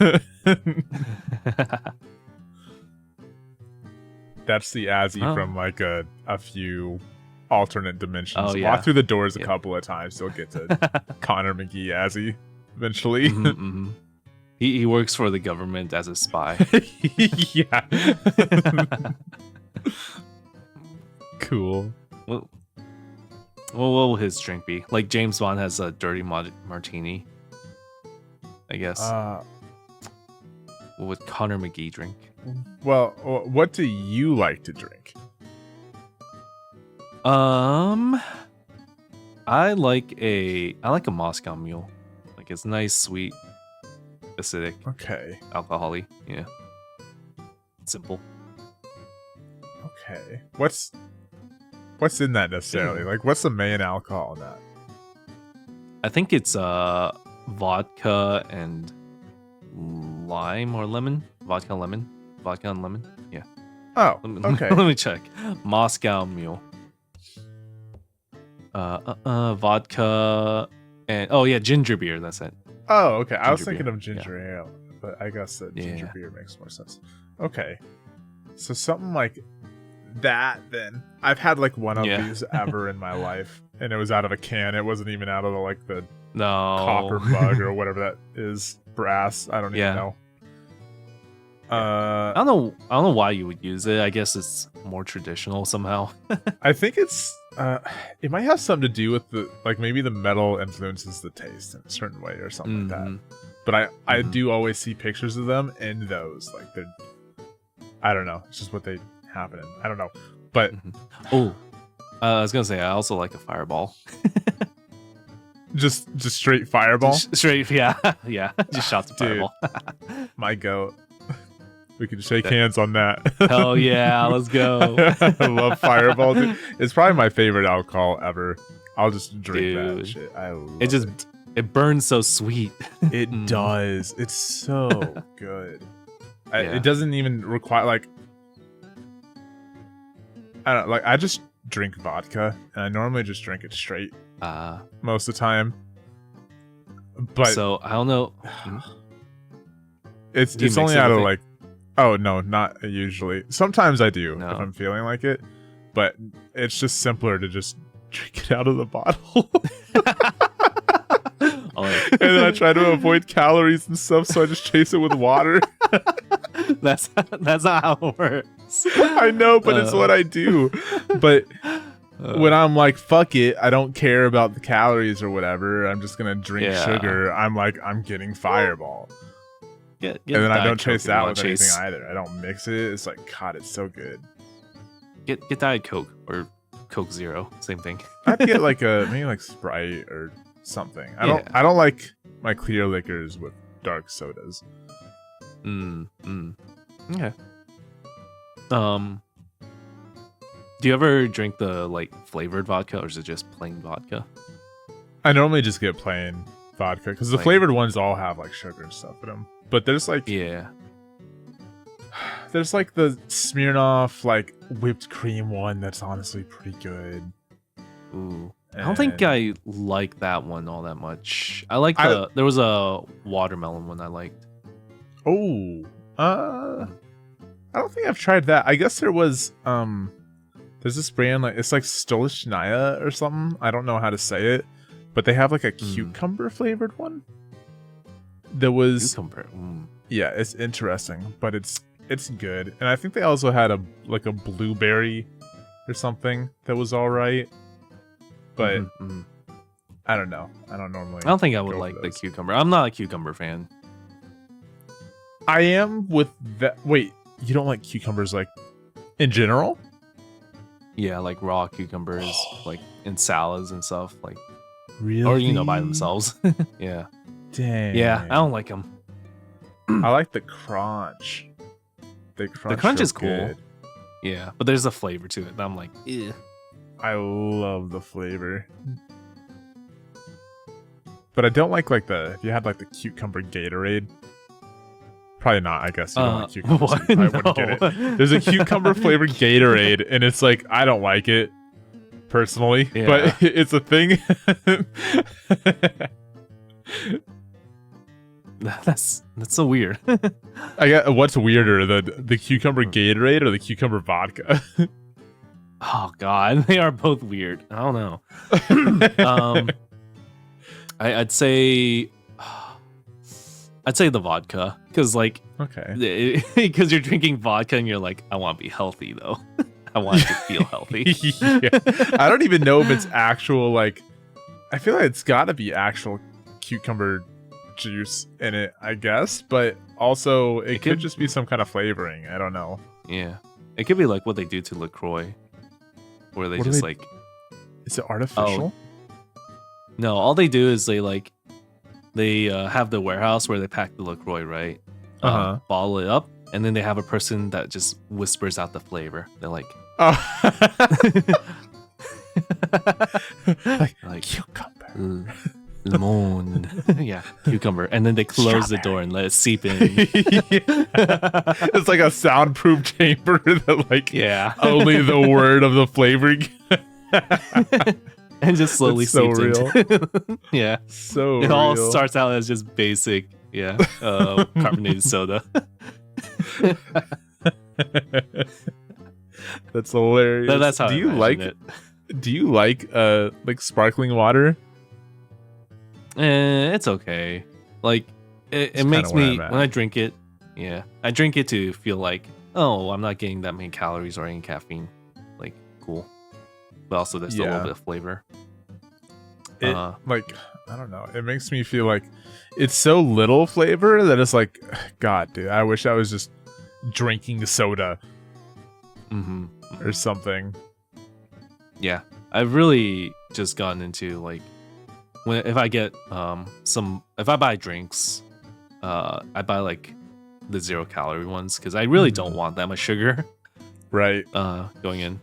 That's the Azzy from like a few alternate dimensions. Walk through the doors a couple of times, you'll get to Connor McGee Azzy eventually. He works for the government as a spy. Yeah. Cool. Well, what will his drink be? Like James Bond has a dirty martini, I guess. What would Connor McGee drink? Well, what do you like to drink? I like a Moscow Mule. Like it's nice, sweet, acidic. Okay. Alcohol-y. Yeah. Simple. Okay. What's in that necessarily? Like what's the main alcohol in that? I think it's vodka and lime or lemon. Vodka and lemon. Yeah. Oh, okay. Let me check. Moscow Mule. Vodka and ginger beer. That's it. Oh, okay. I was thinking of ginger ale, but I guess that ginger beer makes more sense. Okay, so something like that. Then I've had like one of these ever in my life, and it was out of a can. It wasn't even out of the copper mug or whatever that is, brass. I don't even know. I don't know why you would use it. I guess it's more traditional somehow. I think it's it might have something to do with maybe the metal influences the taste in a certain way or something like that. But I do always see pictures of them in those. Like they're, I don't know. It's just what they happen in. I don't know. But I was gonna say I also like a Fireball. just straight Fireball. Straight, yeah. Just shots of Fireball. My goat. We can shake hands on that. Hell yeah, let's go. I love Fireball, dude. It's probably my favorite alcohol ever. I'll just drink that shit. I love it. It burns so sweet. It does. It's so good. It doesn't even require I don't know, I just drink vodka, and I normally just drink it straight most of the time. But so I don't know. It's only out of like, oh no, not usually. Sometimes I do if I'm feeling like it, but it's just simpler to just drink it out of the bottle. And then I try to avoid calories and stuff, so I just chase it with water. That's not how it works. I know, but it's what I do. But when I'm like, fuck it, I don't care about the calories or whatever, I'm just gonna drink sugar, I'm like, I'm getting Fireball. And then I don't chase that with anything either. I don't mix it. It's like, God, it's so good. Get Diet Coke or Coke Zero, same thing. I'd get like maybe like Sprite or something. I don't like my clear liquors with dark sodas. Okay. Do you ever drink the like flavored vodka, or is it just plain vodka? I normally just get plain vodka because the flavored ones all have like sugar and stuff in them. But there's like there's like the Smirnoff like whipped cream one that's honestly pretty good. Ooh. I don't think I like that one all that much. I like there was a watermelon one I liked. Oh, I don't think I've tried that. I guess there was there's this brand like it's like Stolichnaya or something. I don't know how to say it, but they have like a cucumber flavored one. There was cucumber. Yeah, it's interesting, but it's good. And I think they also had a blueberry or something that was all right. But I don't know. I don't think I would like the cucumber. I'm not a cucumber fan. I am with that. Wait, you don't like cucumbers like in general? Yeah, like raw cucumbers, like in salads and stuff, like really, or by themselves. Yeah. Dang. Yeah, I don't like them. I like the crunch. The crunch is cool. Good. Yeah, but there's a flavor to it. And I'm like, ew. I love the flavor. But I don't like if you had like the cucumber Gatorade. Probably not, I guess. You don't like cucumbers. What? I wouldn't get it. There's a cucumber flavored Gatorade, and it's like, I don't like it, personally. But it's a thing. That's so weird. I got what's weirder, the cucumber Gatorade or the cucumber vodka? Oh God, they are both weird. I don't know. I'd say the vodka, because like because you're drinking vodka and you're like, I want to be healthy though. I want to feel healthy. I don't even know if it's actual like. I feel like it's got to be actual cucumber juice in it, I guess, but also it could just be some kind of flavoring. I don't know. Yeah, it could be like what they do to LaCroix, where they just like. Is it artificial? No, all they do is they have the warehouse where they pack the LaCroix, right? Bottle it up, and then they have a person that just whispers out the flavor. They're like, like cucumber. Lemon. Yeah, cucumber. And then they close the door and let it seep in. It's like a soundproof chamber that only the word of the flavoring and just slowly seeps into. Yeah. So it all starts out as just basic, carbonated soda. That's hilarious. That's how do you like sparkling water? It's okay. Like it makes me when I drink it. Yeah, I drink it to feel like, oh, I'm not getting that many calories or any caffeine. Like, cool. But also there's a little bit of flavor. It I don't know. It makes me feel like it's so little flavor that it's like, God, dude, I wish I was just drinking soda or something. Yeah, I've really just gotten into like. If I get if I buy drinks, I buy like the 0 calorie ones because I really don't want that much sugar, right? Going in.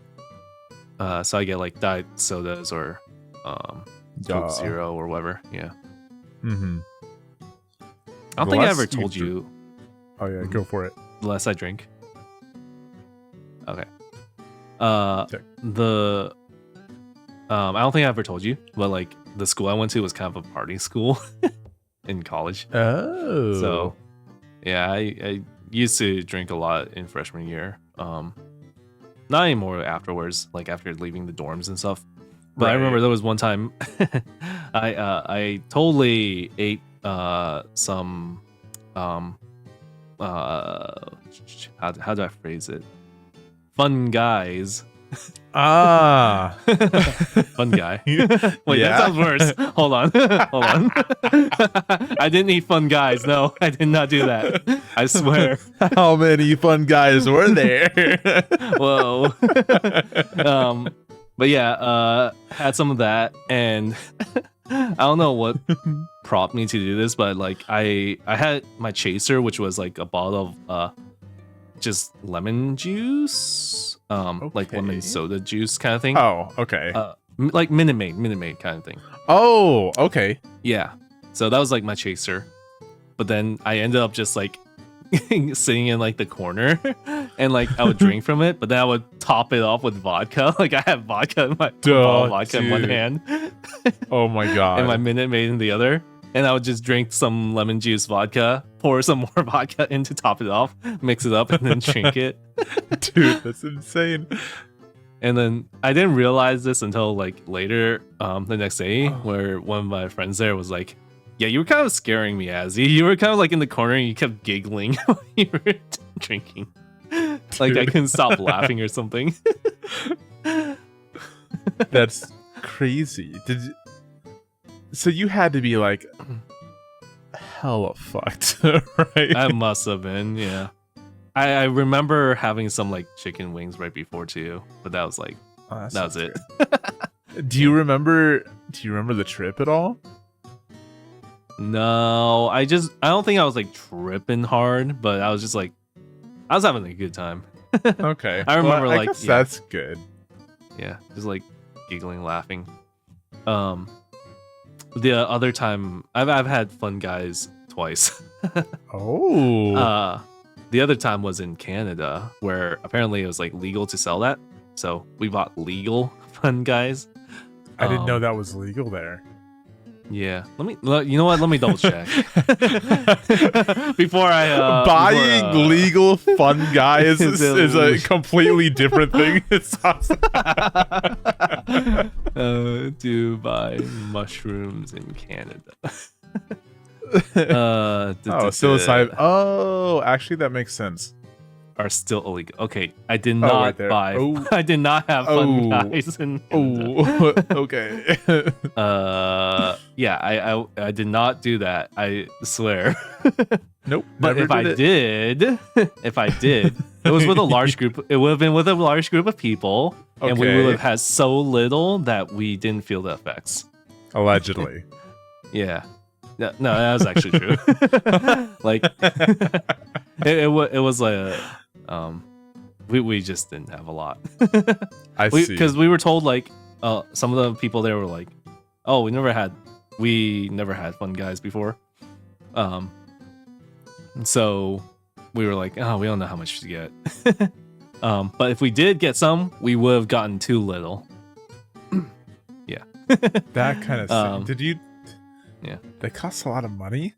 So I get like diet sodas or Coke Zero or whatever. Yeah. I don't think I ever told you. Oh yeah, go for it. The less I drink. Okay. The I don't think I ever told you, but like the school I went to was kind of a party school in college. Oh. So yeah, I used to drink a lot in freshman year. Not anymore afterwards, like after leaving the dorms and stuff. But I remember there was one time I totally ate some how do I phrase it? Fun guys. Ah. Fun guy. Wait, that sounds worse. Hold on. I didn't eat fun guys. No, I did not do that. I swear. How many fun guys were there? Whoa. But yeah, had some of that, and I don't know what prompted me to do this, but like I had my chaser, which was like a bottle of just lemon juice, like lemon soda juice kind of thing. Oh, okay. Like Minute Maid kind of thing. Oh, okay. Yeah. So that was like my chaser, but then I ended up just like sitting in like the corner, and like I would drink from it, but then I would top it off with vodka. Like I have vodka in my vodka in one hand. Oh my god. And my Minute Maid in the other. And I would just drink some lemon juice vodka, pour some more vodka in to top it off, mix it up, and then drink it. Dude, that's insane. And then I didn't realize this until like later, the next day, where one of my friends there was like, "Yeah, you were kind of scaring me, Azzy. You were kind of like in the corner and you kept giggling while you were drinking. Like I couldn't stop laughing or something." That's crazy. So you had to be like hella fucked, right? I must have been, yeah. I remember having some like chicken wings right before too, but that was like that was it. Do you remember the trip at all? No, I don't think I was like tripping hard, but I was just like I was having a good time. Okay. I remember I like guess that's good. Yeah, just like giggling, laughing. The other time I've had fun guys twice. Oh. The other time was in Canada, where apparently it was like legal to sell that. So we bought legal fun guys. I didn't know that was legal there. Yeah. You know what? Let me double check. Before I buying legal fun guys is a completely different thing. To buy mushrooms in Canada. Psilocybin. Oh, actually, that makes sense. Are still illegal. Okay, I did not buy. Oh. I did not have fun guys in Canada. Okay. Yeah, I did not do that. I swear. Nope. But if I did, it was with a large group. It would have been with a large group of people, and we would have had so little that we didn't feel the effects. Allegedly. Yeah. No, that was actually true. Like, it was like we just didn't have a lot. I see. Because we were told like some of the people there were like, "Oh, we never had fun guys before." So we were like, "Oh, we don't know how much to get." But if we did get some, we would have gotten too little. Yeah. That kind of thing. Did you? Yeah. They cost a lot of money?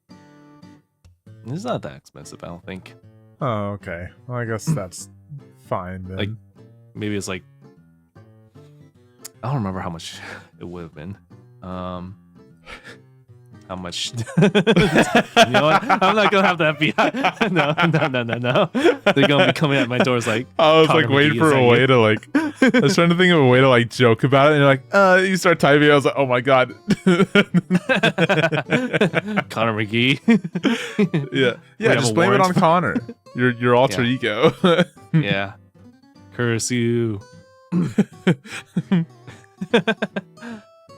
It's not that expensive, I don't think. Oh, okay. Well, I guess that's fine then. Like, maybe it's like, I don't remember how much it would have been. How much? You know what? I'm not gonna have the FBI. No. They're gonna be coming at my doors like. I was like waiting for a way to like. I was trying to think of a way to like joke about it, and you're like, you start typing. I was like, oh my god. Connor McGee. Yeah. Just blame it on Connor. Your alter ego. Yeah. Curse you.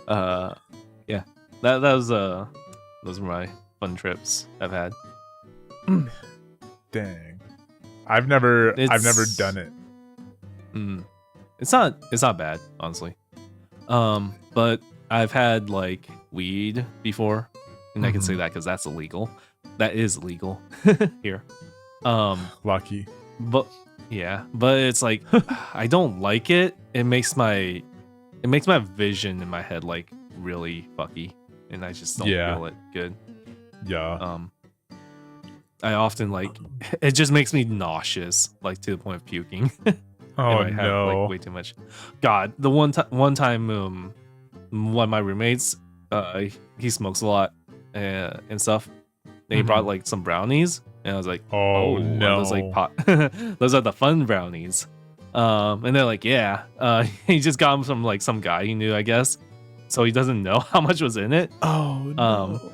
Yeah. Those were my fun trips I've had. Dang. I've never done it. It's not bad, honestly. But I've had like weed before, and I can say that because that's illegal. That is legal here. Lucky. But Yeah, but it's like I don't like it. It makes my vision in my head like really fucky, and I just don't feel it good. Yeah. I often like it just makes me nauseous, like to the point of puking. Oh I have like way too much. God, the one time one of my roommates, he smokes a lot and stuff. And he brought like some brownies, and I was like, oh no, those like those are the fun brownies. And they're like, yeah, he just got them from like some guy he knew, I guess. So he doesn't know how much was in it. Oh no.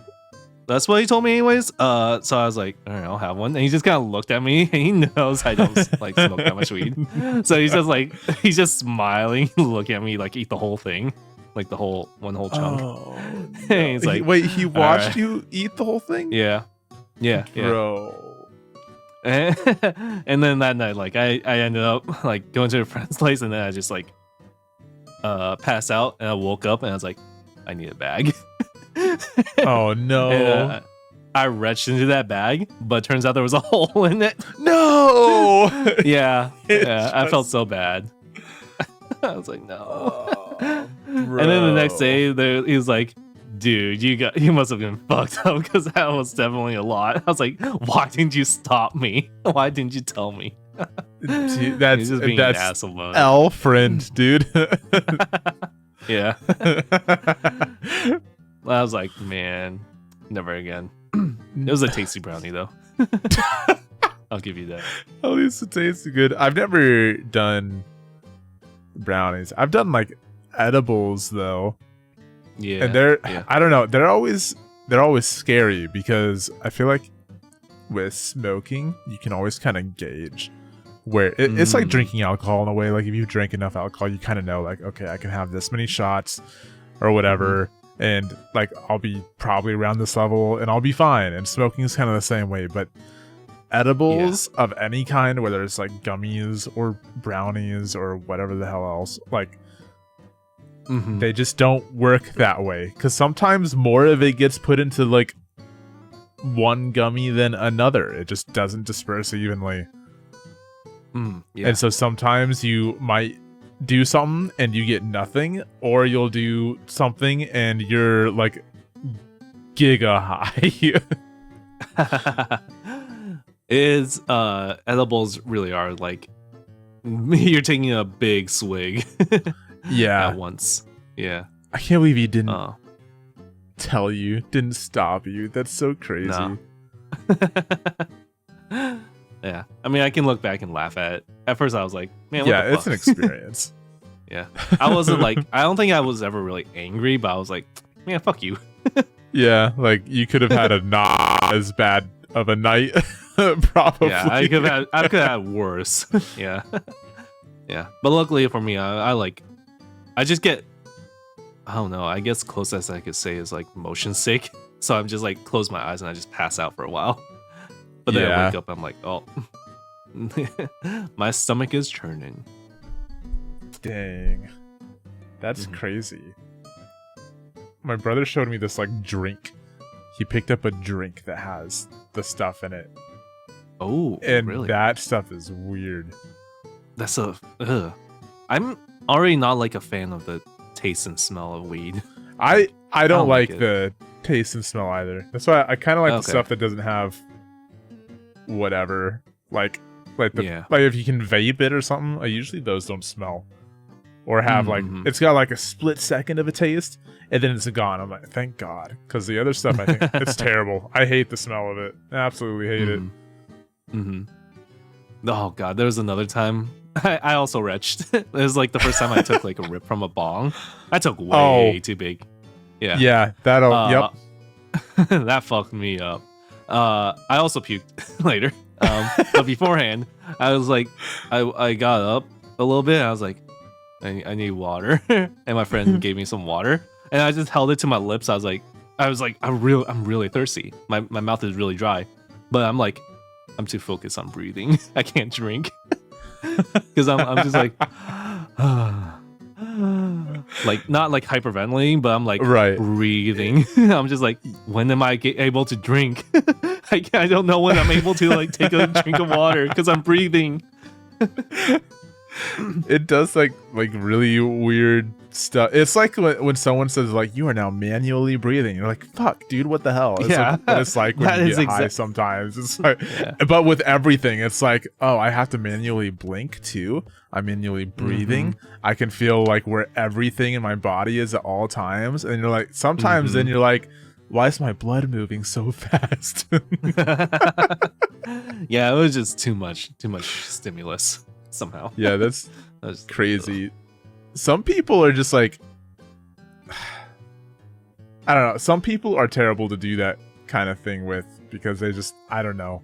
That's what he told me anyways. So I was like, all right, I'll have one. And he just kind of looked at me, and he knows I don't like smoke that much weed. So he's just smiling, looking at me like eat the whole thing, like one whole chunk. Oh, no. He's like, wait, he watched you eat the whole thing? Yeah. Bro. And then that night, like I ended up like going to a friend's place, and then I just like passed out, and I woke up, and I was like, I need a bag. Oh no. And, I reached into that bag, but turns out there was a hole in it. No. Yeah, I felt so bad. I was like, no. And then the next day, he was like, dude, you must have been fucked up, because that was definitely a lot. I was like, why didn't you stop me? Why didn't you tell me? Dude, that's just being an asshole mode. L friend, dude. Yeah. I was like, man, never again. It was a tasty brownie, though. I'll give you that. At least it tastes good. I've never done brownies. I've done like edibles though. Yeah. And I don't know, they're always scary, because I feel like with smoking you can always kind of gauge where it's like drinking alcohol in a way. Like if you drink enough alcohol, you kind of know like, okay, I can have this many shots or whatever. And like I'll be probably around this level and I'll be fine. And smoking is kind of the same way, but edibles of any kind, whether it's like gummies or brownies or whatever the hell else, like they just don't work that way, because sometimes more of it gets put into like one gummy than another. It just doesn't disperse evenly. And so sometimes you might do something and you get nothing, or you'll do something and you're like giga high. Edibles really are like you're taking a big swig at once. Yeah, I can't believe he didn't didn't stop you. That's so crazy. No. Yeah, I mean, I can look back and laugh at it. At first, I was like, man, what the fuck? It's an experience. Yeah, I wasn't like, I don't think I was ever really angry, but I was like, man, fuck you. Yeah, like you could have had a not as bad of a night, probably. Yeah, I could have had worse. Yeah, yeah. But luckily for me, I just get, I don't know. I guess closest I could say is like motion sick. So I'm just like close my eyes and I just pass out for a while. But then I wake up, I'm like, oh, my stomach is churning. Dang, that's crazy. My brother showed me this like drink. He picked up a drink that has the stuff in it. Oh, and really? That stuff is weird. That's I'm already not like a fan of the taste and smell of weed. I don't like the taste and smell either. That's why I kind of like the stuff that doesn't have whatever, like if you can vape it or something. Usually those don't smell or have like it's got like a split second of a taste and then it's gone. I'm like, thank God, because the other stuff I think it's terrible. I hate the smell of it. I absolutely hate it. Oh God, there was another time I also retched. It was like the first time I took like a rip from a bong. I took way too big. Yeah, that'll that fucked me up. I also puked later. But beforehand, I was like, I got up a little bit. And I was like, I need water, and my friend gave me some water, and I just held it to my lips. I was like, I'm really thirsty. My mouth is really dry, but I'm too focused on breathing. I can't drink because I'm just like. Like not like hyperventilating, but I'm like breathing. I'm just like, when am I able to drink? I don't know when I'm able to like take a drink of water because I'm breathing. It does like really weird stuff. It's like when someone says like you are now manually breathing. You're like, fuck, dude, what the hell? It's Yeah. like what it's like when you get high sometimes. It's like, but with everything, it's like, oh, I have to manually blink too. I'm manually breathing. I can feel like where everything in my body is at all times. And you're like, sometimes then you're like, why is my blood moving so fast? Yeah, it was just too much stimulus somehow. Yeah, that's crazy. Some people are just like, I don't know. Some people are terrible to do that kind of thing with because they just, I don't know.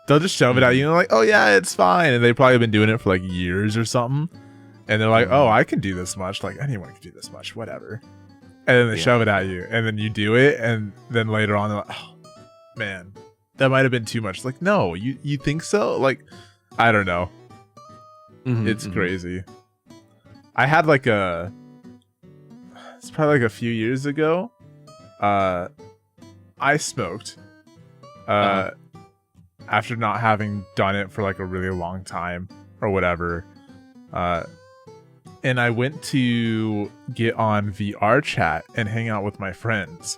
They'll just shove it at you and like, oh yeah, it's fine. And they've probably been doing it for like years or something. And they're like, oh, I can do this much. Like anyone can do this much, whatever. And then they shove it at you and then you do it. And then later on, they're like, oh man, that might have been too much. Like, no, you think so? Like, I don't know. It's crazy. I had like it's probably like a few years ago. I smoked after not having done it for like a really long time or whatever. And I went to get on VR chat and hang out with my friends.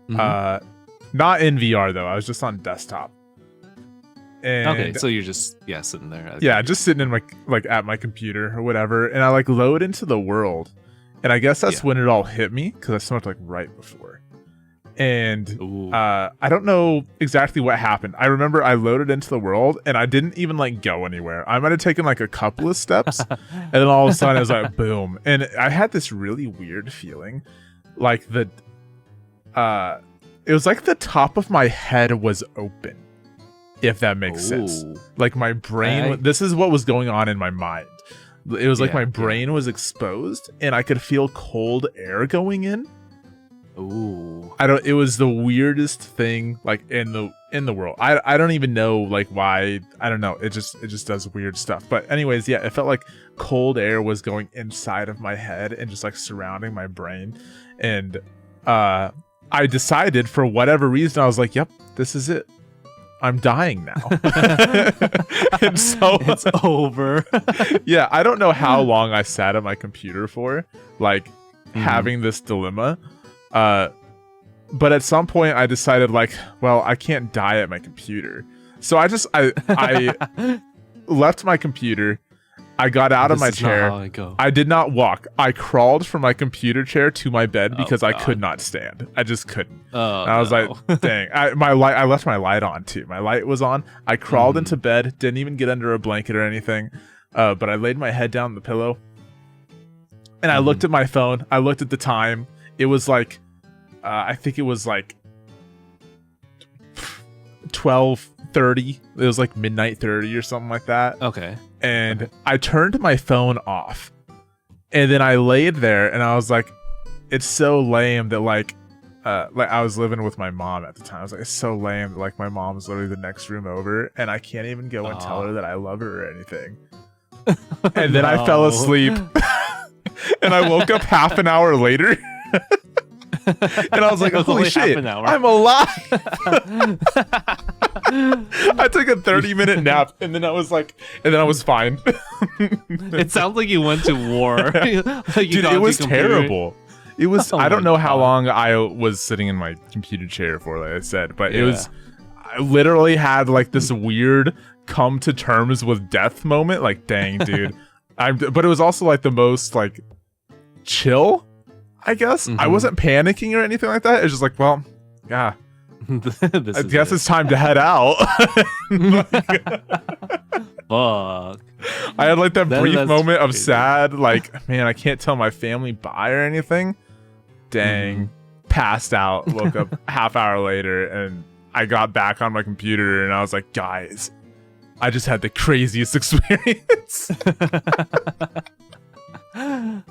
Not in VR though. I was just on desktop. And okay, so you're just sitting there. Just sitting in my at my computer or whatever, and I like load into the world, and I guess that's when it all hit me because I smoked like right before, and I don't know exactly what happened. I remember I loaded into the world and I didn't even like go anywhere. I might have taken like a couple of steps, and then all of a sudden it was like boom, and I had this really weird feeling, like it was like the top of my head was open. If that makes sense. Like my brain, this is what was going on in my mind. It was like my brain was exposed and I could feel cold air going in. It was the weirdest thing like in the world. I don't even know like why. I don't know. It just does weird stuff. But anyways, yeah, it felt like cold air was going inside of my head and just like surrounding my brain. And I decided for whatever reason, I was like, yep, this is it. I'm dying now. And so it's over. Yeah, I don't know how long I sat at my computer for, like having this dilemma. But at some point I decided like, well, I can't die at my computer. So I left my computer. I got out of my chair. I did not walk. I crawled from my computer chair to my bed because I could not stand. I just couldn't. And I was like, dang. I left my light on too. My light was on. I crawled into bed. Didn't even get under a blanket or anything. But I laid my head down on the pillow. And I looked at my phone. I looked at the time. It was like, I think it was like 12:30. It was like midnight 30 or something like that. Okay. And I turned my phone off. And then I laid there and I was like, it's so lame that like I was living with my mom at the time. I was like, it's so lame that like my mom's literally the next room over and I can't even go and tell her that I love her or anything. And then I fell asleep. And I woke up half an hour later. And I was like, holy shit, I'm alive. I took a 30-minute nap and then I was fine. It sounds like you went to war. Dude, it was terrible. It was, I don't know how long I was sitting in my computer chair for, like I said, but it was, I literally had like this weird come to terms with death moment. Like, dang, dude. But it was also like the most like chill, I guess. I wasn't panicking or anything like that. It was just like, well, yeah. I guess it's time to head out. Fuck. I had like that brief moment of sad, like, man, I can't tell my family bye or anything. Dang. Passed out, woke up half hour later, and I got back on my computer and I was like, guys, I just had the craziest experience.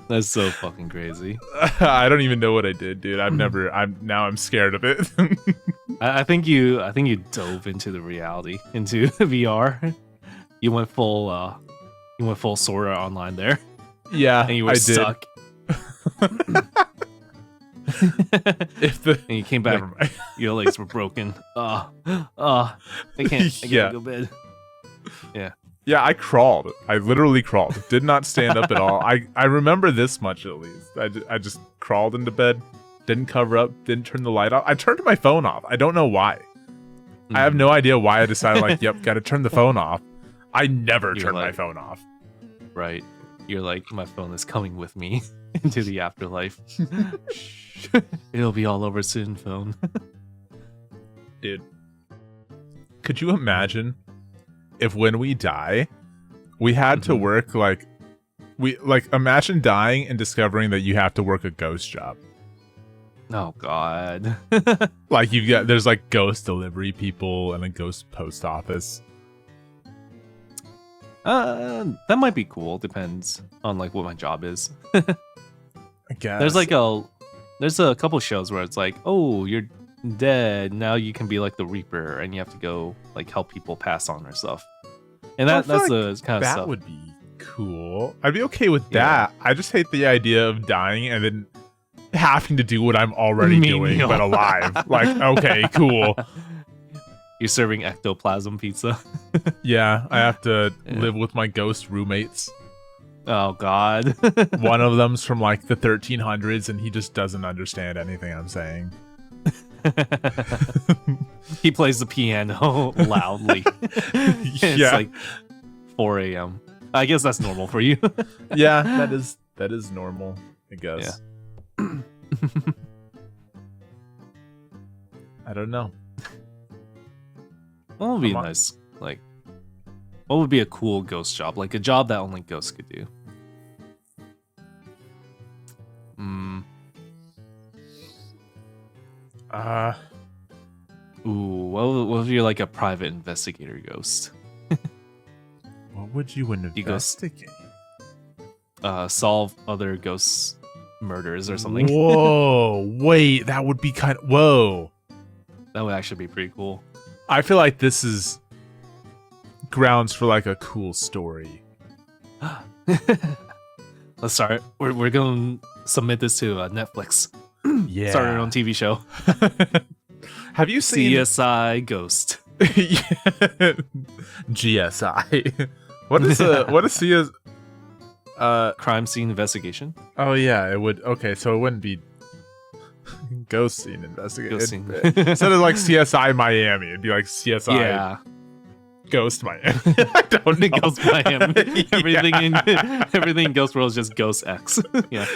That's so fucking crazy. I don't even know what I did, dude. I'm scared of it. I think you dove into the reality, into VR. You went full Sword Art Online there. Yeah, and you were stuck. And you came back, your legs were broken. I can't go to bed. Yeah. Yeah, I crawled. I literally crawled. Did not stand up at all. I remember this much at least. I just crawled into bed, didn't cover up, didn't turn the light off. I turned my phone off. I don't know why. I have no idea why I decided, like, yep, gotta turn the phone off. I never turn my phone off. Right. You're like, my phone is coming with me into the afterlife. It'll be all over soon, phone. Dude, could you imagine if when we die, we had to work imagine dying and discovering that you have to work a ghost job. Oh God. Like there's like ghost delivery people and a ghost post office. That might be cool. Depends on like what my job is. I guess. There's a couple shows where it's like, oh, you're dead. Now you can be like the Reaper and you have to go like help people pass on their stuff. And that's the kind of stuff. That would be cool. I'd be okay with that. I just hate the idea of dying and then having to do what I'm already doing, but alive. Like, okay, cool. You're serving ectoplasm pizza. Yeah, I have to live with my ghost roommates. Oh, God. One of them's from like the 1300s, and he just doesn't understand anything I'm saying. He plays the piano loudly. It's like 4 a.m. I guess that's normal for you. Yeah, that is normal, I guess. Yeah. I don't know. What would be nice? Like, what would be a cool ghost job? Like a job that only ghosts could do. Ooh, what if you're like a private investigator ghost? What would you investigate? Solve other ghosts' murders or something. Whoa, wait, that would be whoa. That would actually be pretty cool. I feel like this is grounds for like a cool story. Let's start. We're going to submit this to Netflix. Yeah. Start our own TV show. Have you seen CSI Ghost? GSI. What is CS? Crime scene investigation. Oh yeah, it would. Okay, so it wouldn't be ghost scene investigation. Ghost scene. Instead of like CSI Miami, it'd be like CSI Ghost Miami. I don't know. Ghost Miami. Everything in Ghost World is just Ghost X.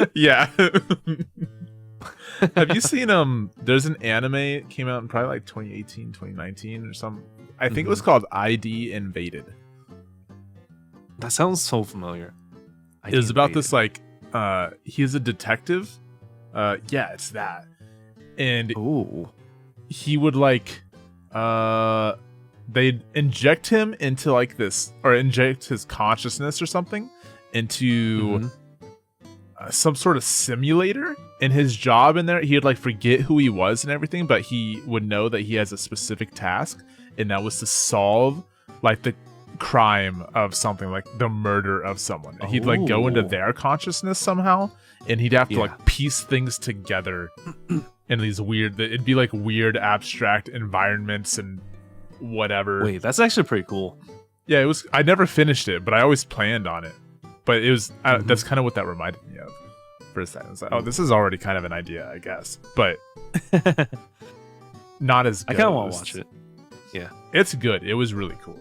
Yeah. Have you seen there's an anime, it came out in probably like 2018, 2019 or something. I think it was called ID Invaded. That sounds so familiar. It was about this like he's a detective. Yeah, it's that. And he would like they'd inject him into like this, or inject his consciousness or something into some sort of simulator. And his job in there, he'd like forget who he was and everything, but he would know that he has a specific task, and that was to solve like the crime of something, like the murder of someone. And he'd like go into their consciousness somehow, and he'd have to like piece things together in these weird, it'd be like weird abstract environments and whatever. Wait, that's actually pretty cool. Yeah, it was. I never finished it, but I always planned on it. But it was that's kind of what that reminded me of. For a second, it's like, oh, this is already kind of an idea, I guess, but not as good. I kind of want to watch it. Yeah, it's good. It was really cool.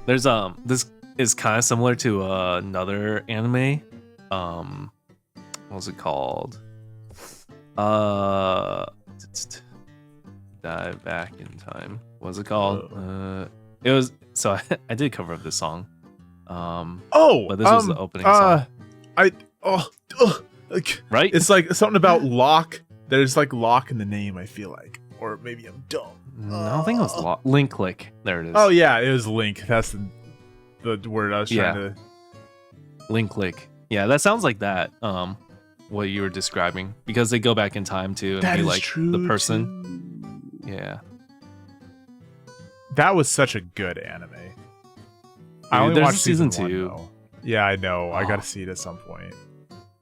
There's this is kind of similar to another anime. What was it called? Dive back in time. What was it called? It was I did cover up this song. But this was the opening song. Right? It's like something about Locke. There's like Locke in the name, I feel like. Or maybe I'm dumb. I don't think it was Link Click. There it is. Oh yeah, it was Link. That's the word I was trying to. Link Click. Yeah, that sounds like that. What you were describing, because they go back in time too and be like the person. Too. Yeah. That was such a good anime. Dude, I only watched season 2. Yeah, I know. I gotta see it at some point.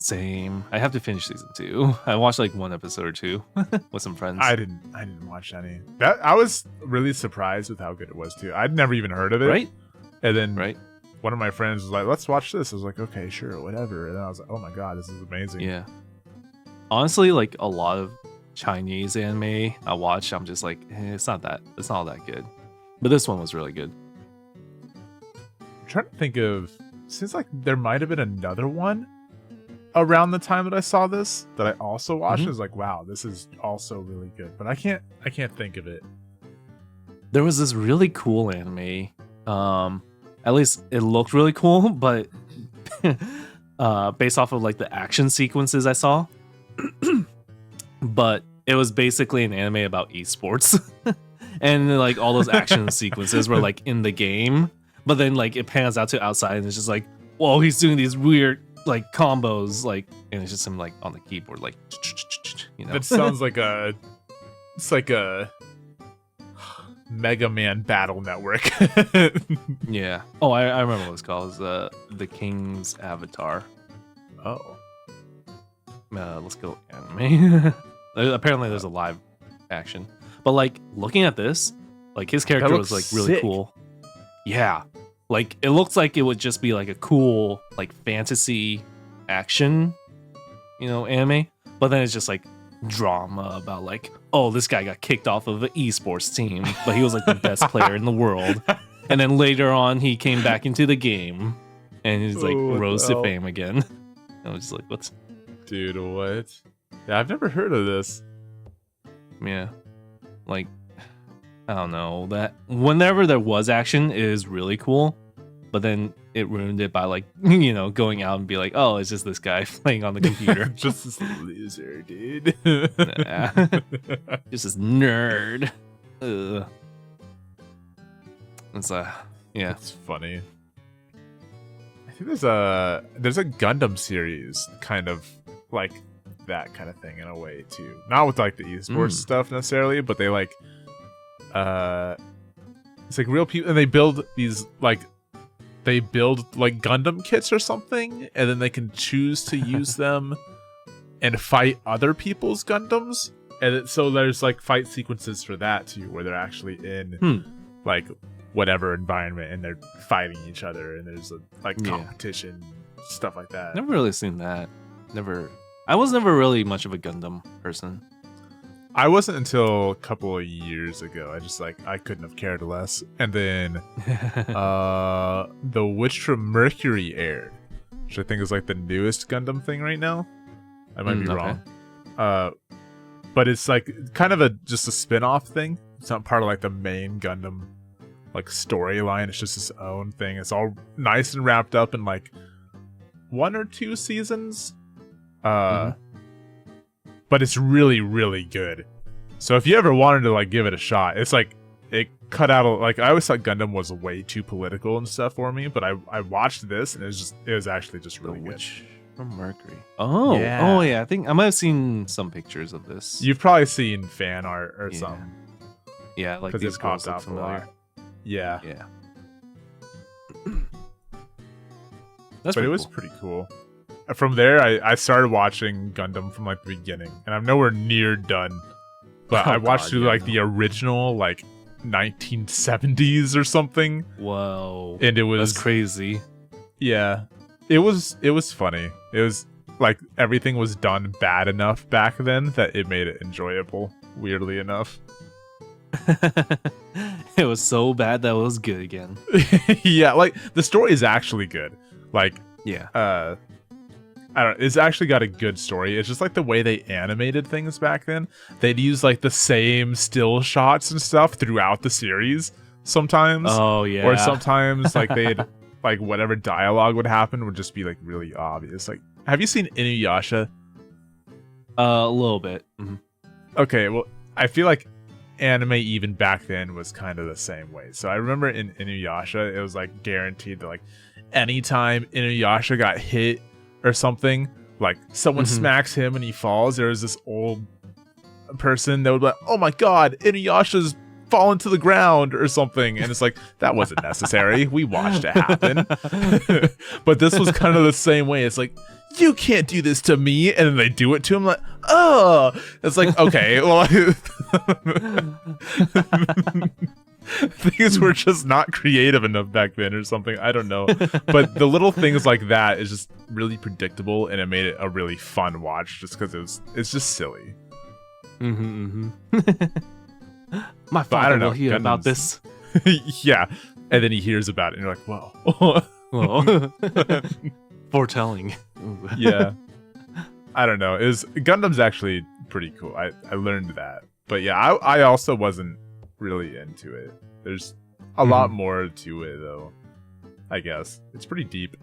Same. I have to finish season 2. I watched like 1 episode or 2 with some friends. I didn't watch any. That I was really surprised with how good it was too. I'd never even heard of it. Right? And then Right? one of my friends was like, "Let's watch this." I was like, "Okay, sure, whatever." And then I was like, "Oh my god, this is amazing." Yeah. Honestly, like a lot of Chinese anime I watch, I'm just like, it's not all that good. But this one was really good. I'm trying to think of, seems like there might have been another one around the time that I saw this that I also watched. Mhm. I was like, wow, this is also really good, but I can't think of it. There was this really cool anime. At least it looked really cool, but based off of like the action sequences I saw. But it was basically an anime about esports. And like all those action sequences were like in the game, but then like it pans out to outside and it's just like, whoa, he's doing these weird like combos, like, and it's just him like on the keyboard, like, you know. That sounds like it's like a Mega Man Battle Network. Yeah. Oh, I remember what it's called. It's the King's Avatar. Oh. Let's go anime. Apparently there's a live action, but like looking at this, like his character was like really cool. Yeah, like it looks like it would just be like a cool like fantasy action, you know, anime. But then it's just like drama about like, oh, this guy got kicked off of an esports team, but he was like the best player in the world. And then later on, he came back into the game, and he's like rose to fame again. I was just like, what's? Dude, what? Yeah, I've never heard of this. Yeah, like I don't know, that whenever there was action, it is really cool, but then it ruined it by like, you know, going out and be like, oh, it's just this guy playing on the computer. Just this loser, dude. Nah. Just this nerd. Ugh. It's yeah, it's funny. I think there's a Gundam series kind of like that kind of thing in a way too. Not with like the esports stuff necessarily, but they like it's like real people, and they build like Gundam kits or something, and then they can choose to use them and fight other people's Gundams. And so there's like fight sequences for that too, where they're actually in like whatever environment and they're fighting each other, and there's like competition, stuff like that. Never really seen that. I was never really much of a Gundam person. I wasn't until a couple of years ago. I couldn't have cared less. And then the Witch from Mercury aired, which I think is like the newest Gundam thing right now. I might be wrong. But it's like kind of just a spin-off thing. It's not part of like the main Gundam like storyline. It's just its own thing. It's all nice and wrapped up in like 1 or 2 seasons. But it's really, really good. So if you ever wanted to like give it a shot, it's like it cut out like I always thought Gundam was way too political and stuff for me, but I watched this and it was actually just really good. Witch from Mercury. Oh yeah. I think I might have seen some pictures of this. You've probably seen fan art or something. Yeah, like these girls look familiar. Yeah. But it was pretty cool. From there, I started watching Gundam from like the beginning, and I'm nowhere near done. But I watched through the original like 1970s or something. Whoa, and it was that's crazy. Yeah, it was funny. It was like everything was done bad enough back then that it made it enjoyable. Weirdly enough, it was so bad that it was good again. Yeah, like the story is actually good. Like I don't know, it's actually got a good story. It's just like the way they animated things back then. They'd use like the same still shots and stuff throughout the series sometimes. Oh yeah. Or sometimes like they'd like whatever dialogue would happen would just be like really obvious. Like, have you seen Inuyasha? A little bit. Mm-hmm. Okay, well, I feel like anime even back then was kind of the same way. So I remember in Inuyasha, it was like guaranteed that like anytime Inuyasha got hit or something, like someone smacks him and he falls, there was this old person that would be like, oh my god, Inuyasha's fall into the ground or something. And it's like, that wasn't necessary. We watched it happen. But this was kind of the same way. It's like, you can't do this to me. And then they do it to him like, oh. It's like, okay, well, things were just not creative enough back then or something. I don't know. But the little things like that is just really predictable, and it made it a really fun watch just because it's just silly. My father will hear about this. Yeah. And then he hears about it and you're like, whoa. Whoa. Foretelling. Yeah. I don't know. Gundam's actually pretty cool. I learned that. But yeah, I also wasn't really into it. There's a lot more to it though, I guess. It's pretty deep.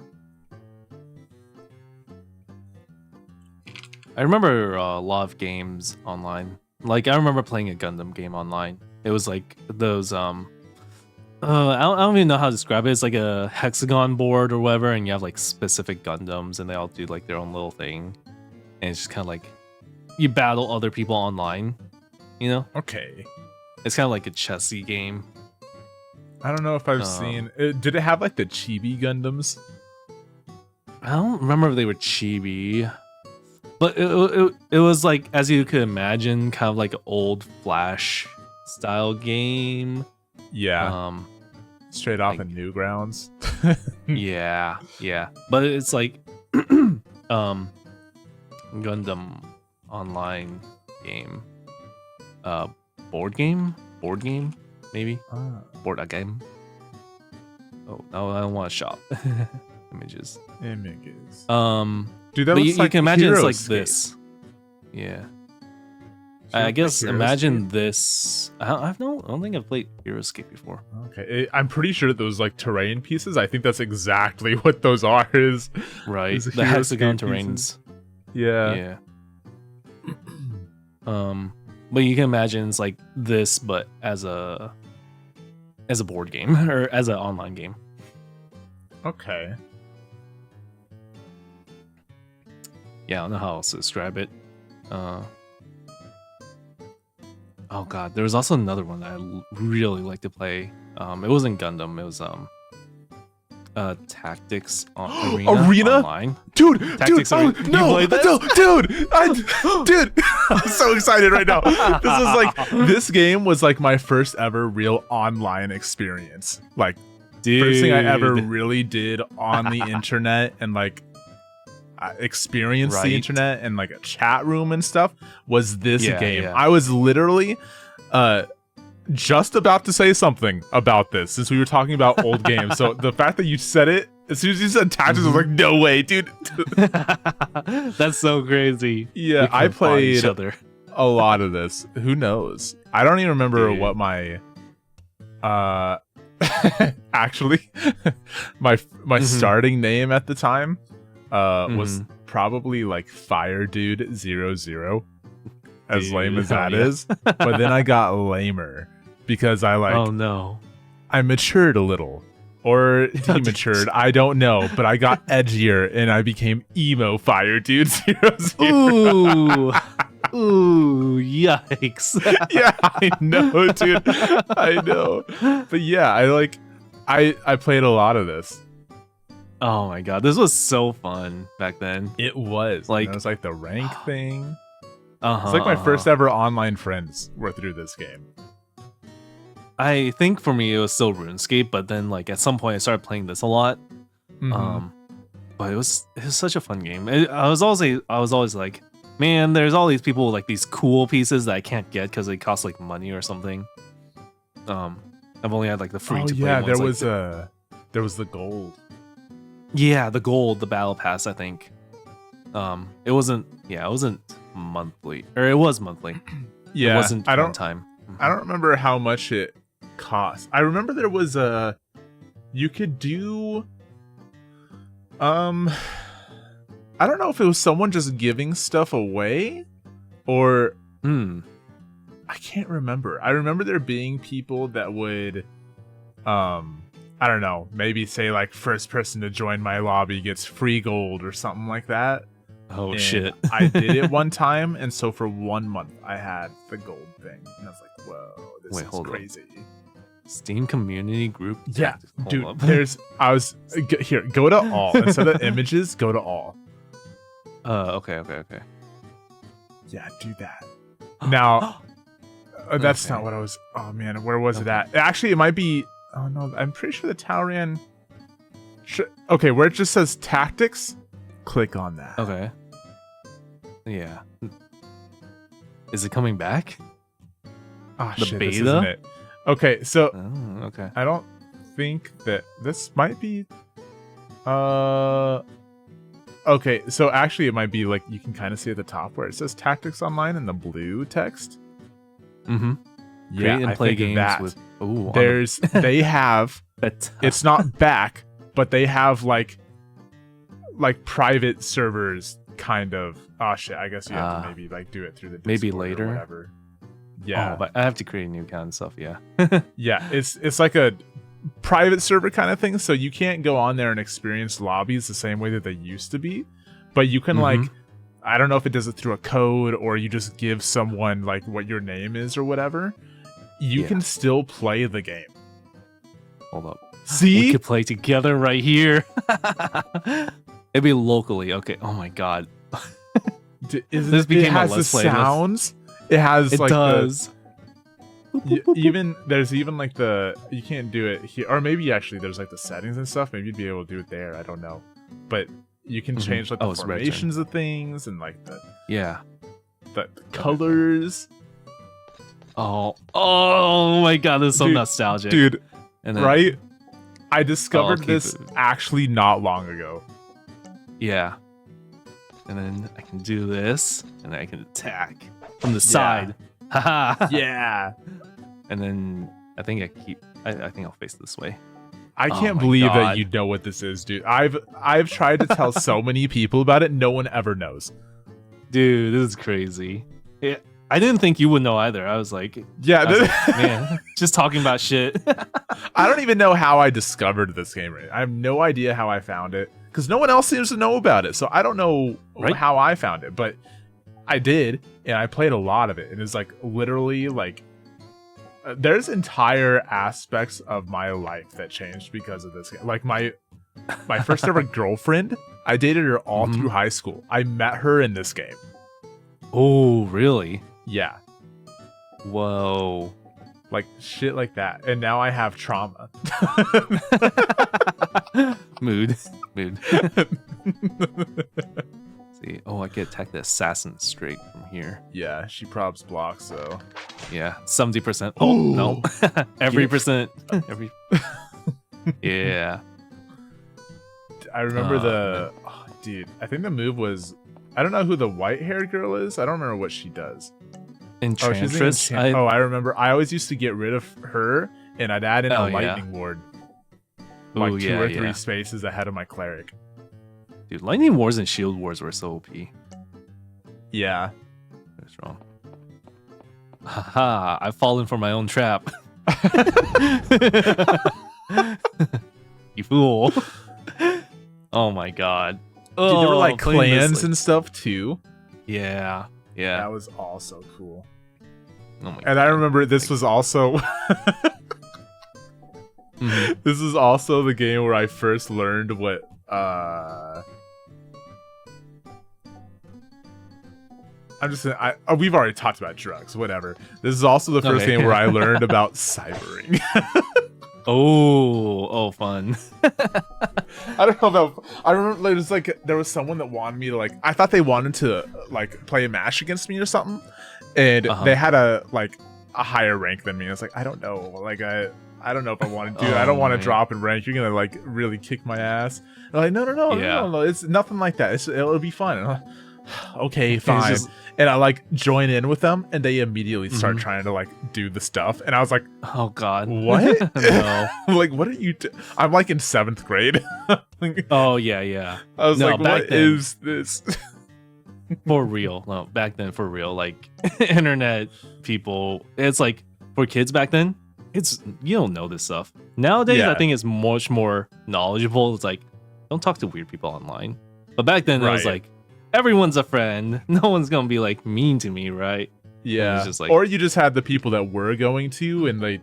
I remember a lot of games online. Like, I remember playing a Gundam game online. It was like those I don't even know how to describe it. It's like a hexagon board or whatever, and you have like specific Gundams, and they all do like their own little thing. And it's just kind of like you battle other people online, you know? Okay. It's kind of like a chessy game. I don't know if I've seen... did it have like the chibi Gundams? I don't remember if they were chibi. But it was like, as you could imagine, kind of like an old Flash style game. Yeah. Straight off of Newgrounds. yeah. But it's like Gundam online game. Board game, maybe. Board game. Oh no, I don't want to shop. Images. Dude, that but looks you like can imagine it's like Heroescape. this. Yeah. I guess imagine this. I don't think I've played Heroescape before. Okay, I'm pretty sure that those like terrain pieces. I think that's exactly what those are. Right, the hexagon terrains. Yeah. But you can imagine it's like this, but as a board game or as an online game. Okay. Yeah, I don't know how else to describe it. Oh god, there was also another one that I really like to play. It wasn't Gundam. It was Tactics Arena online. Dude, Tactics Arena. no, you played this? dude, I'm so excited right now. This game was like my first ever real online experience. Like, first thing I ever really did on the internet and like experience the internet and like a chat room and stuff was this game. Yeah. I was literally just about to say something about this since we were talking about old games. So the fact that you said it as soon as you said Tactics, I was like, no way, dude. That's so crazy. Yeah, I played a lot of this. Who knows? I don't even remember what my actually my starting name at the time was probably like Fire Dude 00, as lame as that is. But then I got lamer because I I matured a little, or dematured, I don't know, but I got edgier and I became emo Fire Dude 00. Ooh, yikes. Yeah, I know, dude. I know. But yeah, I played a lot of this. Oh my god, this was so fun back then. It was. Like, it was like the rank thing. It's like my first ever online friends were through this game. I think for me it was still RuneScape, but then like at some point I started playing this a lot. But it was such a fun game. I was always like, man, there's all these people with like these cool pieces that I can't get because they cost like money or something. I've only had like the free to play ones. There was the gold. Yeah, the gold, the battle pass, I think. It wasn't monthly, or it was monthly. Yeah, it wasn't one time. I don't remember how much it cost. I remember there was you could do I don't know if it was someone just giving stuff away or I can't remember. I remember there being people that would I don't know, maybe say like first person to join my lobby gets free gold or something like that. Oh And shit! I did it one time, and so for 1 month I had the gold thing, and I was like, "Whoa, this Wait, is hold up. crazy." Steam community group. Yeah, Hold dude. up. Here. Go to all instead of images. Go to all. Okay. Yeah, do that. Now, that's Okay. not what I was. Oh man, where was it at? Actually, it might be. Oh no, I'm pretty sure the Talrian. Okay, where it just says tactics, click on that. Okay. Yeah. Is it coming back? Ah, The shit, beta? this isn't it. Okay, so Oh, okay. I don't think that this might be. Okay, so actually, it might be like you can kind of see at the top where it says tactics online in the blue text. Mm-hmm. Yeah, Create and I play think games that. with. Ooh, They have. It's not back, but they have like private servers, kind of. Oh shit! I guess you have to maybe like do it through the Discord maybe or later. whatever. Yeah, Oh, but I have to create a new account and stuff. Yeah. yeah. It's like a private server kind of thing, so you can't go on there and experience lobbies the same way that they used to be, but you can like. I don't know if it does it through a code or you just give someone like what your name is or whatever. You can still play the game. Hold up. See? We could play together right here. It'd be locally. Okay. Oh my god. This became it has a the Let's Play. sounds. It has It like does. even there's even like you can't do it here, or maybe actually there's like the settings and stuff. Maybe you'd be able to do it there. I don't know, but you can change like the it's red formations of things and like the colors. Oh my god, this is so Dude, nostalgic, dude. And then, Right? I discovered keep this it. actually not long ago. Yeah. And then I can do this, and I can attack from the side. Haha. Yeah. And then I think I think I'll face this way. I Oh can't my believe that God. you know what this is, dude. I've tried to tell so many people about it. No one ever knows. Dude, this is crazy. Yeah, I didn't think you would know either. I was like, Yeah, man, just talking about shit. I don't even know how I discovered this game. I have no idea how I found it because no one else seems to know about it. So I don't know how I found it, but I did, and I played a lot of it. And it's like literally like there's entire aspects of my life that changed because of this game. Like my first ever girlfriend, I dated her all through high school. I met her in this game. Oh, really? Yeah. Whoa. Like shit like that. And now I have trauma. Mood. See, I can attack the assassin straight from here. Yeah, she probs blocks though. Yeah, 70%. Oh, no. Every percent. Yeah. I remember dude, I think the move was, I don't know who the white-haired girl is. I don't remember what she does. Enchantress. I remember. I always used to get rid of her, and I'd add in a yeah. lightning ward. Like Ooh, 2 yeah, or 3 yeah. spaces ahead of my cleric. Dude, Lightning Wars and Shield Wars were so OP. Yeah. That's wrong. Haha, I've fallen for my own trap. You fool. Oh my god. Dude, there were like playing this, clans and stuff too. Yeah. That was also cool. Oh my And I remember this was also this is also the game where I first learned what we've already talked about drugs, whatever. This is also the first game where I learned about cybering. Oh, fun. I don't know about. I remember there was someone that wanted me to I thought they wanted to play a match against me or something, and they had a higher rank than me. I was like, I don't know, I don't know if I want to do it. I don't want to drop in rank. You're gonna really kick my ass. And I'm like, no, it's nothing like that. It'll be fun. And I'm like, okay, fine. And I join in with them, and they immediately start trying to do the stuff. And I was like, oh god, what? No. What are you? I'm in 7th grade. Oh yeah. I was what is this? For real. No, back then for real. Internet people. It's for kids back then. You don't know this stuff. Nowadays, I think it's much more knowledgeable. It's don't talk to weird people online. But back then, it was everyone's a friend. No one's gonna be like mean to me, right? Yeah. It's just like, or you just had the people that were going to, and they'd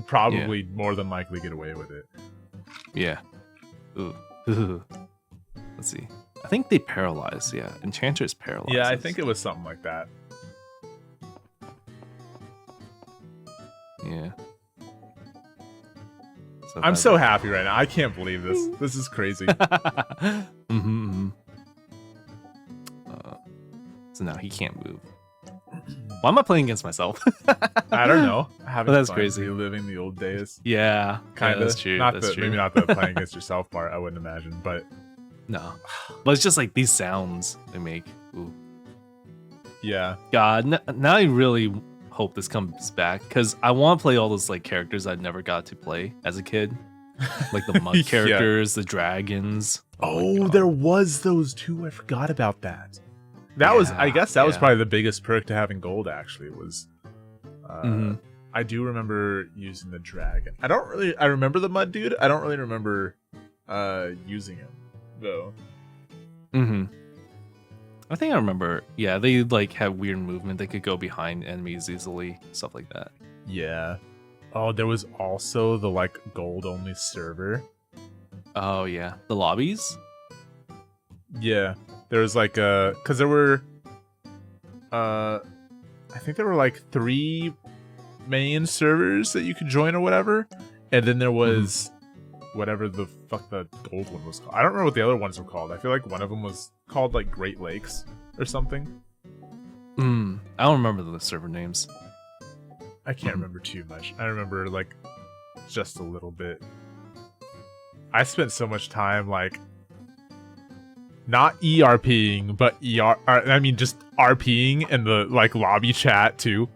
probably more than likely get away with it. yeah. Ooh. Let's see. I think they paralyze. Yeah, Enchantress paralyzes. Yeah, I think it was something like that. Yeah. I'm so happy right now. I can't believe this. This is crazy. So now he can't move. Why am I playing against myself? I don't know. That's crazy. Living the old days. Yeah, kind of. That's true. That's true. Maybe not the playing against yourself part. I wouldn't imagine, but no. But it's just like these sounds they make. Ooh. Yeah. God, now I really hope this comes back because I want to play all those like characters I never got to play as a kid, like the mud characters, the dragons. Oh, there was those too. I forgot about that. That was, I guess, that was probably the biggest perk to having gold. Actually, was I do remember using the dragon. I remember the mud dude. I don't really remember using him though. I think I remember. Yeah, they like had weird movement. They could go behind enemies easily, stuff like that. Yeah. Oh, there was also the like gold only server. Oh yeah, the lobbies. Yeah, there was like because there were I think there were like 3 main servers that you could join or whatever, and then there was whatever the fuck the gold one was called. I don't remember what the other ones were called. I feel like one of them was called like Great Lakes or something. I don't remember the server names. I can't remember too much. I remember like just a little bit. I spent so much time like not ERPing, but just RPing in the like lobby chat too.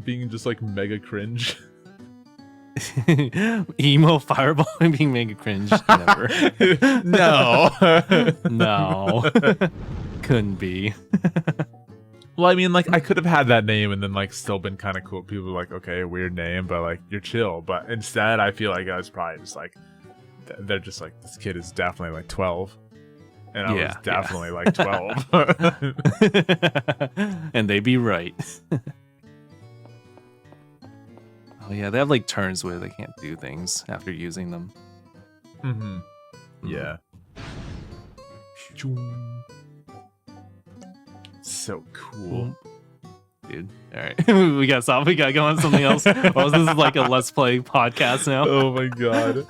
Being just like mega cringe. Emo fireball being mega cringe. Never. No. No. Couldn't be. Well, I mean, like, I could have had that name and then, like, still been kind of cool. People were like, okay, weird name, but, like, you're chill. But instead, I feel like I was probably just, like, they're just like, this kid is definitely, like, 12. And I was definitely, like, 12. And they be right. Oh, yeah, they have, like, turns where they can't do things after using them. Yeah. So cool. Dude, all right. We gotta stop. We gotta go on something else. Or this is like a Let's Play podcast now. Oh my god.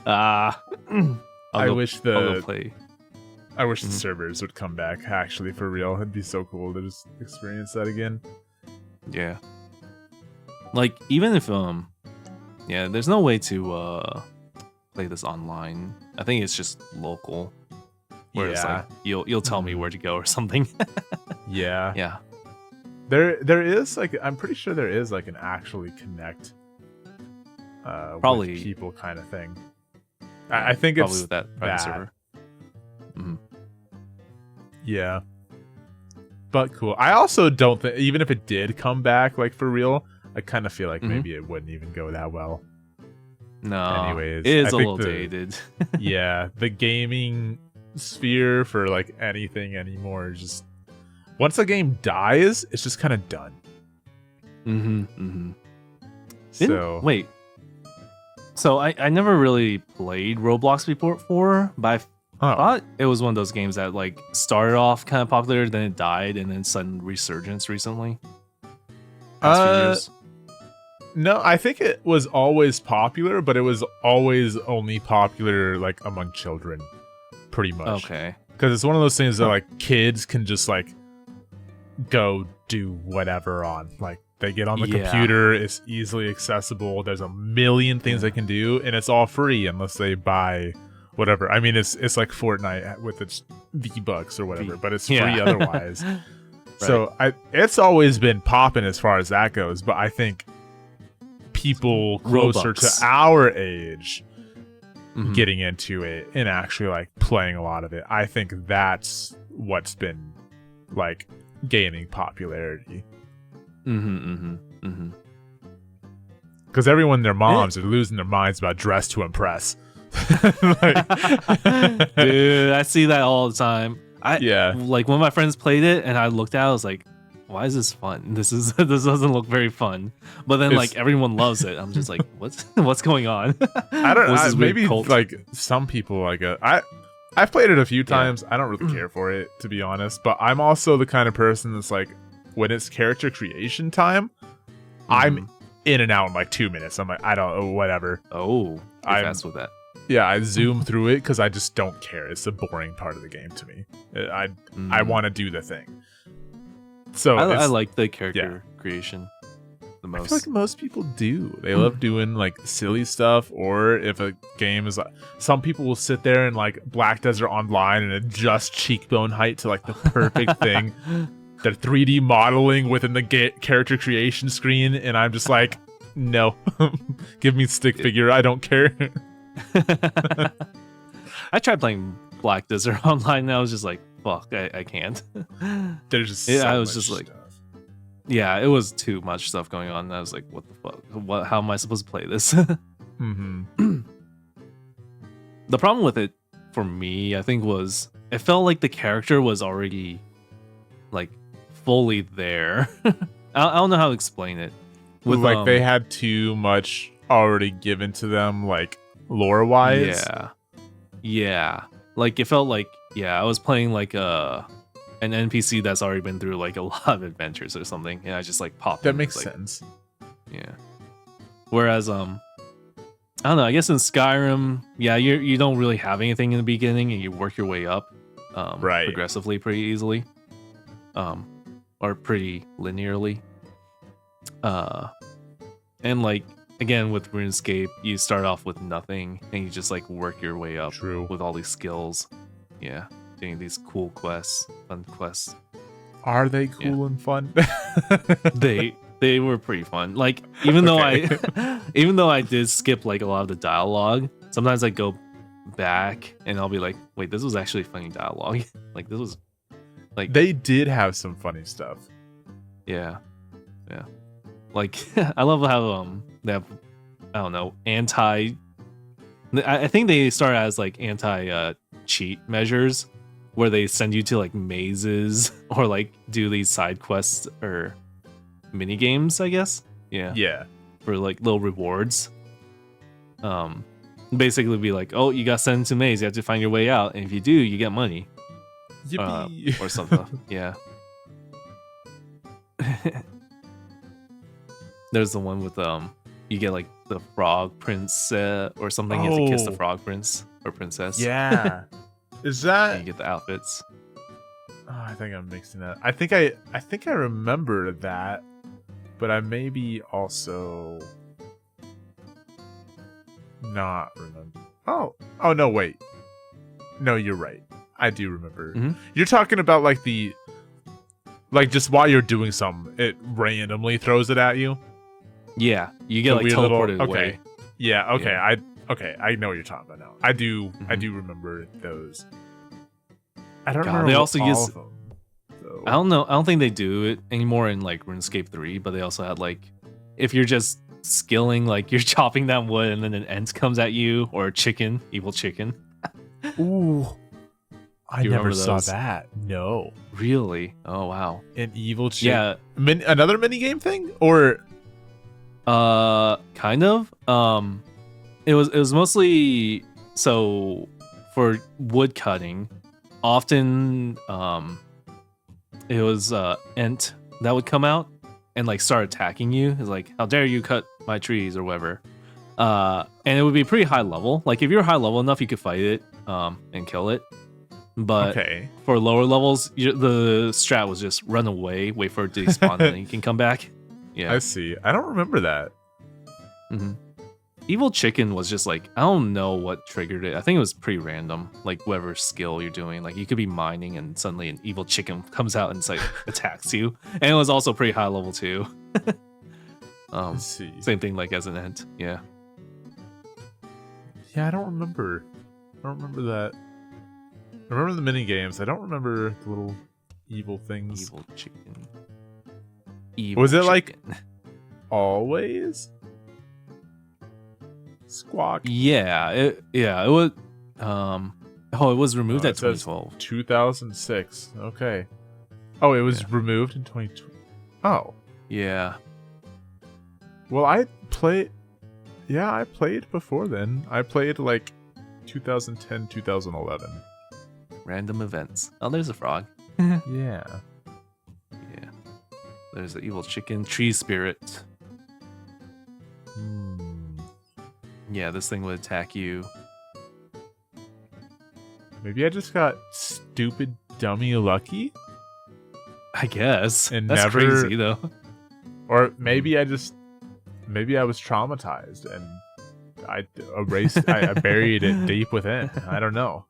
I wish the servers would come back, actually, for real. It'd be so cool to just experience that again. Yeah. Like, even if, there's no way to play this online. I think it's just local. Where it's like, you'll tell me where to go or something. Yeah. Yeah. There is, like, I'm pretty sure there is, like, an actually connect probably with people kind of thing. I think probably it's with that private server. Yeah. But cool. I also don't think, even if it did come back, like, for real, I kind of feel like maybe it wouldn't even go that well. No. Anyways. It is a little dated. Yeah. The gaming sphere for, like, anything anymore is just, once a game dies, it's just kind of done. So wait. So I never really played Roblox before, but I thought it was one of those games that like started off kind of popular, then it died, and then sudden resurgence recently. Past few years. No, I think it was always popular, but it was always only popular like among children, pretty much. Okay. Because it's one of those things that like kids can just like go do whatever on. Like they get on the computer, it's easily accessible. There's a million things they can do, and it's all free unless they buy whatever. I mean, it's like Fortnite with its V-Bucks or whatever, but it's free otherwise. Right. So it's always been popping as far as that goes, but I think people closer to our age getting into it and actually like playing a lot of it, I think that's what's been like gaining popularity. Because everyone, their moms are losing their minds about dress to impress. Dude, I see that all the time. Yeah. Like when my friends played it and I looked at it, I was like, why is this fun? This doesn't look very fun. But then like everyone loves it. I'm just like, what's going on? I don't know. Maybe cult? like some people like it. I've played it a few times. I don't really care for it, to be honest. But I'm also the kind of person that's like, when it's character creation time, I'm in and out in like 2 minutes. I'm like, I don't know, whatever. Oh, I'm fast with that. Yeah, I zoom through it because I just don't care. It's a boring part of the game to me. I want to do the thing. So I like the character creation the most. I feel like most people do. They love doing like silly stuff, or if a game is like, some people will sit there and like Black Desert Online and adjust cheekbone height to like the perfect thing. They're 3D modeling within the character creation screen, and I'm just like, no, give me stick figure. I don't care. I tried playing Black Desert Online, and I was just like, fuck, I can't. There's just so I was much just like, stuff. yeah, it was too much stuff going on. And I was like, what the fuck? How am I supposed to play this? Mm-hmm. The problem with it for me, I think, was it felt like the character was already like fully there. I don't know how to explain it. With like they had too much already given to them, like lore wise. Yeah. Like it felt like I was playing like an NPC that's already been through like a lot of adventures or something, and I just like popped. That makes like, sense. Yeah. Whereas I don't know. I guess in Skyrim, you don't really have anything in the beginning, and you work your way up, progressively, pretty easily, or pretty linearly. And like again with RuneScape, you start off with nothing, and you just like work your way up with all these skills. Yeah, doing these cool quests, fun quests. Are they cool and fun? They were pretty fun. Like even though I did skip like a lot of the dialogue, sometimes I go back and I'll be like, wait, this was actually funny dialogue. Like this was like they did have some funny stuff. Yeah. Like I love how they have, I don't know, I think they started as like anti cheat measures where they send you to like mazes or like do these side quests or mini games, I guess. Yeah, for like little rewards. Basically be like, oh, you got sent to maze, you have to find your way out, and if you do, you get money. Yippee. Or something. Yeah. There's the one with you get like the frog prince or something. You have to kiss the frog prince or princess. Yeah. Is that? And you get the outfits. Oh, I think I'm mixing that. I think I remember that, but I maybe also not remember. Oh no, wait. No, you're right. I do remember. Mm-hmm. You're talking about like just while you're doing something, it randomly throws it at you. Yeah, you get like teleported away. Yeah, okay. Yeah. I know what you're talking about now. I do remember those. I don't remember. They also use. Of them, so. I don't know. I don't think they do it anymore in like RuneScape 3, but they also had like, if you're just skilling, like you're chopping down wood and then an ant comes at you, or a chicken, evil chicken. Ooh, I never saw that. No, really? Oh wow, an evil chicken. Yeah, another mini game thing, or kind of. It was mostly so for wood cutting. Often, it was Ent that would come out and like start attacking you. It's like, how dare you cut my trees or whatever. And it would be pretty high level. Like if you're high level enough, you could fight it and kill it. But for lower levels, the strat was just run away, wait for it to despawn, and then you can come back. Yeah, I see. I don't remember that. Mm-hmm. Evil chicken was just like, I don't know what triggered it. I think it was pretty random. Like whatever skill you're doing, like you could be mining and suddenly an evil chicken comes out and like attacks you. And it was also pretty high level too. Let's see. Same thing like as an ant. Yeah. Yeah, I don't remember that. I remember the mini games. I don't remember the little evil things. Evil chicken. Was it like always? Squawk. Yeah, it was. It was removed at It says 2012. 2006. Okay. Oh, it was removed in 2012. Oh. Yeah. Well, I played before then. I played like 2010, 2011. Random events. Oh, there's a frog. Yeah. Yeah. There's the evil chicken tree spirit. Yeah, this thing would attack you. Maybe I just got stupid dummy lucky? I guess. And that's never- crazy though. Or maybe I was traumatized and I erased I buried it deep within. I don't know.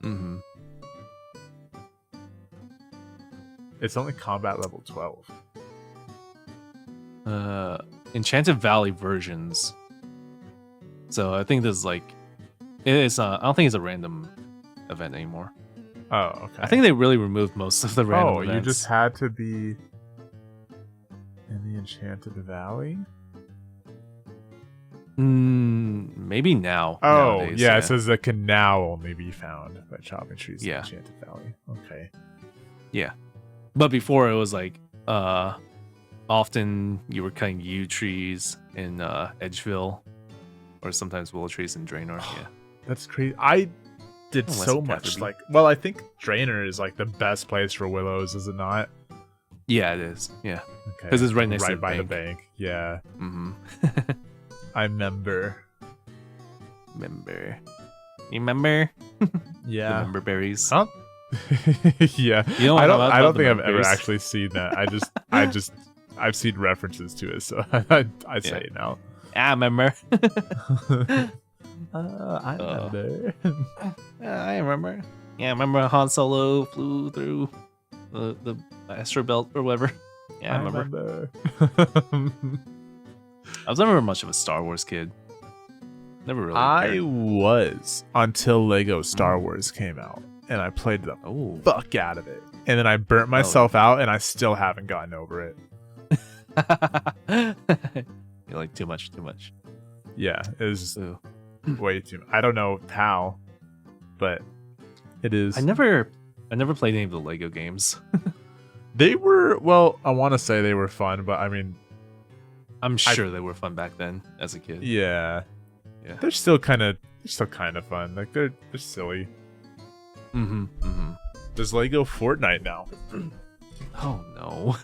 Mm-hmm. It's only combat level 12. Enchanted Valley versions. So I think this is like it's I don't think it's a random event anymore. Oh, okay. I think they really removed most of the random events. You just had to be in the Enchanted Valley? Maybe now. Oh, nowadays, yeah, it says that can now only be found by chopping trees in Yeah. Enchanted Valley. Okay. Yeah. But before it was like often you were cutting yew trees in Edgeville or sometimes willow trees in Draenor. Yeah. That's crazy. I did Unless so it much. Catherby. I think Draenor is like the best place for willows, is it not? Yeah, it is. Yeah. Okay. 'Cause it's right next to the by bank. the bank. Yeah. Mm-hmm. I remember. Remember? Yeah. Remember berries? Huh? Yeah. You know I how don't about the think I've ever berries? actually seen that. I've seen references to it, so I say it now. I remember. I remember. I remember. Yeah, I remember Han Solo flew through the astro belt or whatever. Yeah, I remember. I was never much of a Star Wars kid. Never really. I cared. was until Lego Star Wars came out, and I played the Oh. fuck out of it, and then I burnt myself out, and I still haven't gotten over it. You're like too much. Yeah, it was Ooh. way too much. I don't know how, but it is. I never played any of the Lego games. They were I want to say they were fun, but I mean, I'm sure they were fun back then as a kid. yeah, Yeah. they're still kind of fun. Like they're silly. Mm-hmm. There's Lego Fortnite now. Oh no.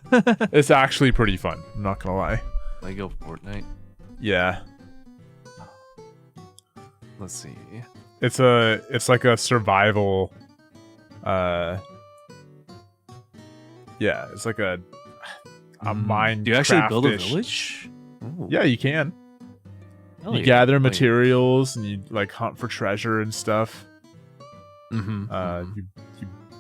It's actually pretty fun. I'm not gonna lie. Lego Fortnite. Yeah, Let's see. it's like a survival. Yeah, it's like a Minecraft. Do you actually build a village? Ooh. Yeah, you can. Hell You yeah. gather Like- materials and you like hunt for treasure and stuff. Mhm. You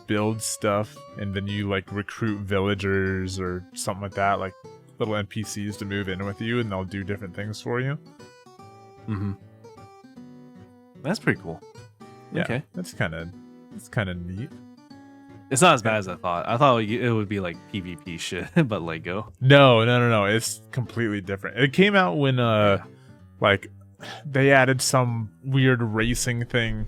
build stuff and then you like recruit villagers or something like that, like little NPCs to move in with you, and they'll do different things for you. Mhm. That's pretty cool. Yeah, Okay. it's kind of neat. It's not as bad as I thought. I thought it would be like PvP shit, but Lego. No, it's completely different. It came out when like they added some weird racing thing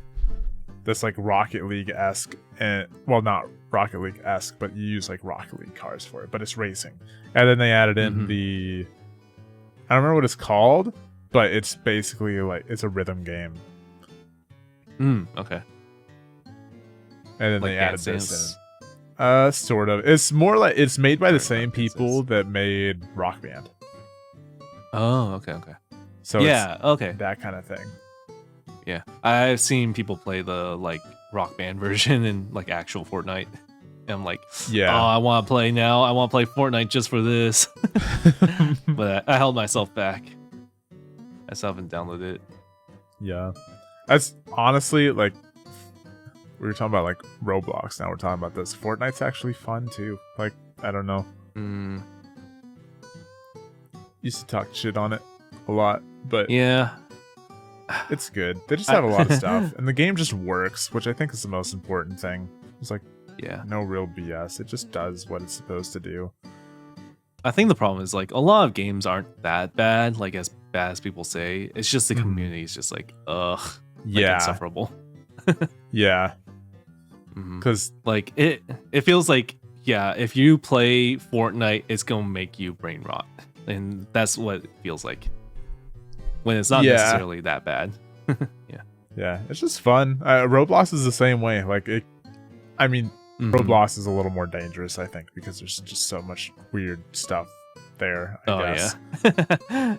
that's like Rocket League-esque, and well, not Rocket League-esque, but you use like Rocket League cars for it, but it's racing. And then they added in the I don't remember what it's called, but it's basically like it's a rhythm game. Okay. And then Like they added Dance this Dance? in. Sort of. It's more like it's made by the Alright, same Rock Dance people Dance. that made Rock Band. Oh, okay. So Yeah, it's okay. that kind of thing. Yeah. I've seen people play the like Rock Band version in like actual Fortnite. And I'm like, Yeah. oh, I want to play now. I want to play Fortnite just for this. But I held myself back. I still haven't downloaded it. Yeah. That's honestly like we were talking about like Roblox. Now we're talking about this. Fortnite's actually fun too. Like, I don't know. Used to talk shit on it a lot, but Yeah. it's good. They just have a lot of stuff. And the game just works, which I think is the most important thing. It's like Yeah. no real BS. It just does what it's supposed to do. I think the problem is like a lot of games aren't that bad, like as bad as people say. It's just the community is just like, yeah, insufferable. Yeah, because like it feels like, yeah, if you play Fortnite, it's gonna make you brain rot, and that's what it feels like when it's not necessarily that bad. Yeah, it's just fun. Roblox is the same way. Like it, I mean, Roblox is a little more dangerous, I think, because there's just so much weird stuff there. I guess.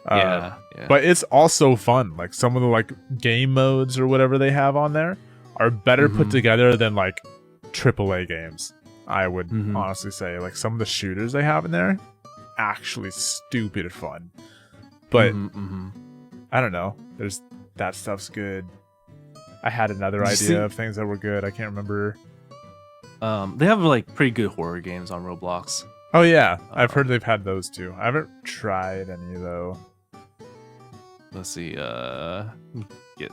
Yeah. But it's also fun. Like some of the like game modes or whatever they have on there are better put together than like AAA games. I would honestly say, like some of the shooters they have in there, actually stupid fun. But I don't know. There's that stuff's good. I had another idea of things that were good. I can't remember. They have like pretty good horror games on Roblox. Oh yeah, I've heard they've had those too. I haven't tried any though. Let's see. Get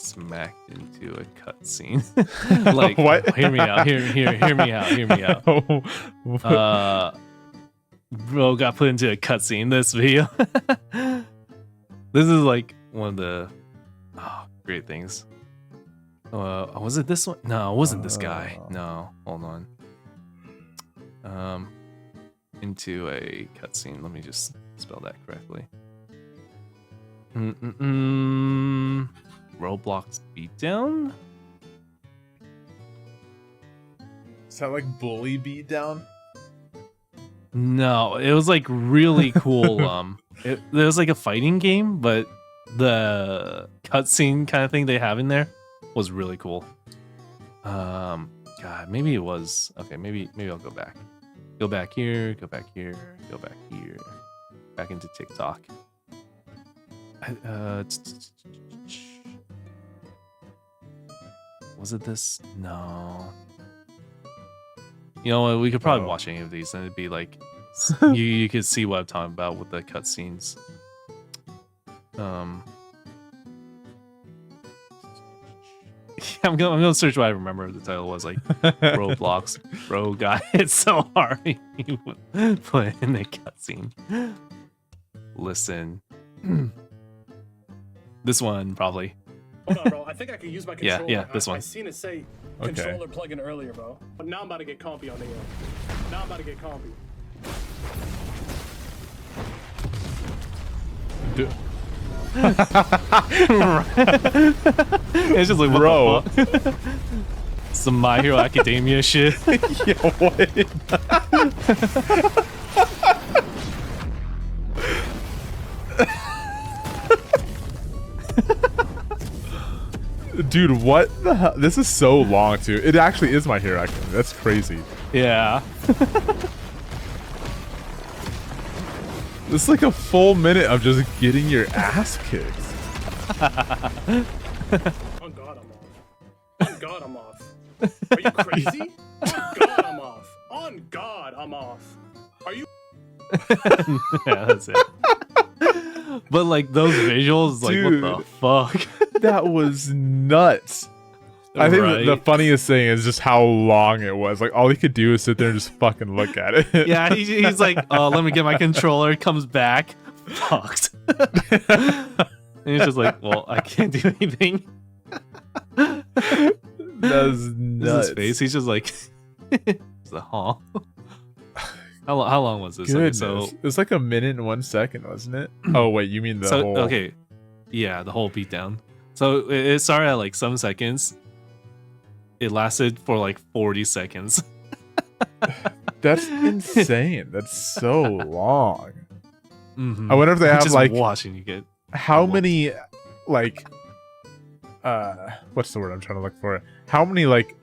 smacked into a cutscene. Like, what? Hear me out. Hear me out. Bro got put into a cutscene in this video. This is like one of the great things. Was it this one? No, it wasn't this guy. No, hold on. Into a cutscene. Let me just spell that correctly. Roblox beatdown? Is that like bully beatdown? No, it was like really cool. It was like a fighting game, but the cutscene kind of thing they have in there was really cool. God, maybe it was okay. Maybe I'll go back. Go back here. Go back here. Go back here. Back into TikTok. Was it this? No. You know what? We could probably watch any of these, and it'd be like you could see what I'm talking about with the cutscenes. I'm gonna search what I remember the title was, like Roblox bro got hit so hard he put in the cutscene. Listen. This one probably. Hold on, bro. I think I can use my controller. Yeah, this one. I seen it say controller plug-in earlier, bro. But now I'm about to get compy on the air. Now I'm about to get compy. Dude. It's just like, bro. Some My Hero Academia shit. Yo, what? Dude, what the hell? This is so long too. It actually is My Hero Academia. That's crazy. Yeah. This is like a full minute of just getting your ass kicked. On God, I'm off. On God, I'm off. Are you crazy? On God, I'm off. On God, I'm off. Are you? Yeah, that's it. But like those visuals, like, dude, what the fuck? That was nuts. I think the funniest thing is just how long it was. Like all he could do is sit there and just fucking look at it. Yeah, he's like, oh, let me get my controller. Comes back, fucked. And he's just like, well, I can't do anything. That's nuts. His face. He's just like, it's a huh. How long was this? Goodness. Okay, so it was like a minute and 1 second, wasn't it? Oh wait, you mean the whole? Okay, yeah, the whole beatdown. So it started at like 7 seconds. It lasted for like 40 seconds. That's insane. That's so long. Mm-hmm. I wonder if they have just like watching you get how many like what's the word I'm trying to look for? How many like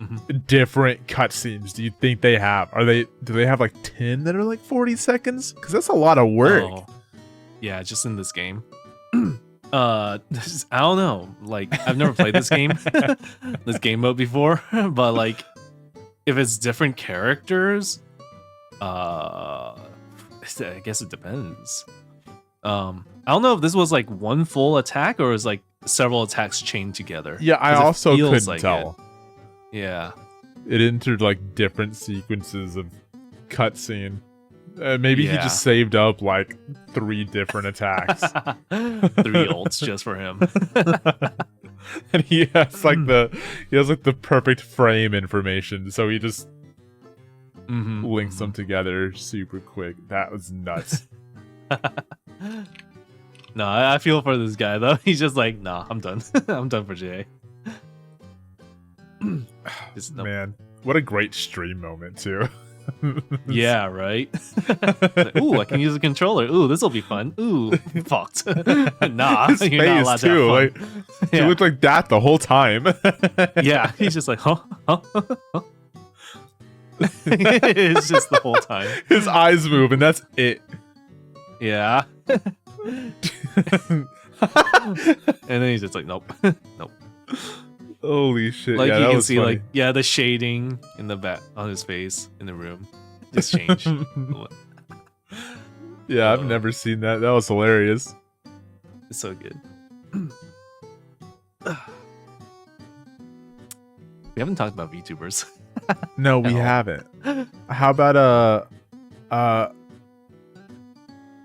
different cutscenes do you think they have? Do they have like 10 that are like 40 seconds? Because that's a lot of work. Oh, yeah, just in this game. I don't know. Like, I've never played this game, this game mode before, but like, if it's different characters, I guess it depends. I don't know if this was like one full attack or is like several attacks chained together. Yeah, I also couldn't like tell. Yeah. It entered like different sequences of cutscene. Maybe he Yeah. just saved up like 3 different attacks. 3 ults just for him. And he has like the perfect frame information, so he just links them together super quick. That was nuts. No, I feel for this guy though. He's just like, nah, I'm done. I'm done for JA. Man, what a great stream moment too. Yeah, right. Like, ooh, I can use a controller. Ooh, this will be fun. Ooh, fucked. Nah, His you're not allowed face to have too, fun. like he looked like that the whole time. Yeah, he's just like, huh? It's just the whole time. His eyes move, and that's it. Yeah. And then he's just like, nope, nope. Holy shit! Like yeah, you that can was see, funny. like the shading in the back on his face in the room just changed. Yeah, I've never seen that. That was hilarious. It's so good. We haven't talked about VTubers. No, we all. haven't. How about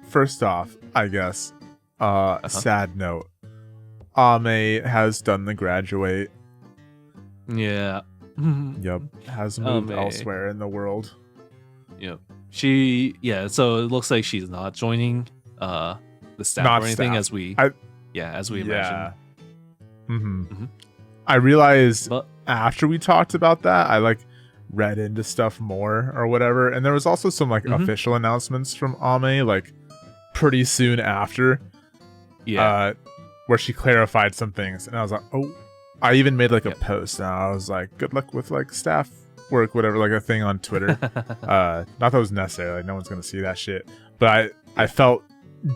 first off, I guess, sad note. Ame has done the graduate. Yeah. Yep, has moved Ame. elsewhere in the world. Yep. So it looks like she's not joining the staff Not or anything, staff. as we imagined. I realized But after we talked about that, I like read into stuff more or whatever, and there was also some like official announcements from Ame like pretty soon after. yeah. Where she clarified some things, and I was like, oh, I even made like a post, and I was like, good luck with like staff work, whatever, like a thing on Twitter. Not that it was necessary, like no one's gonna see that shit, but I felt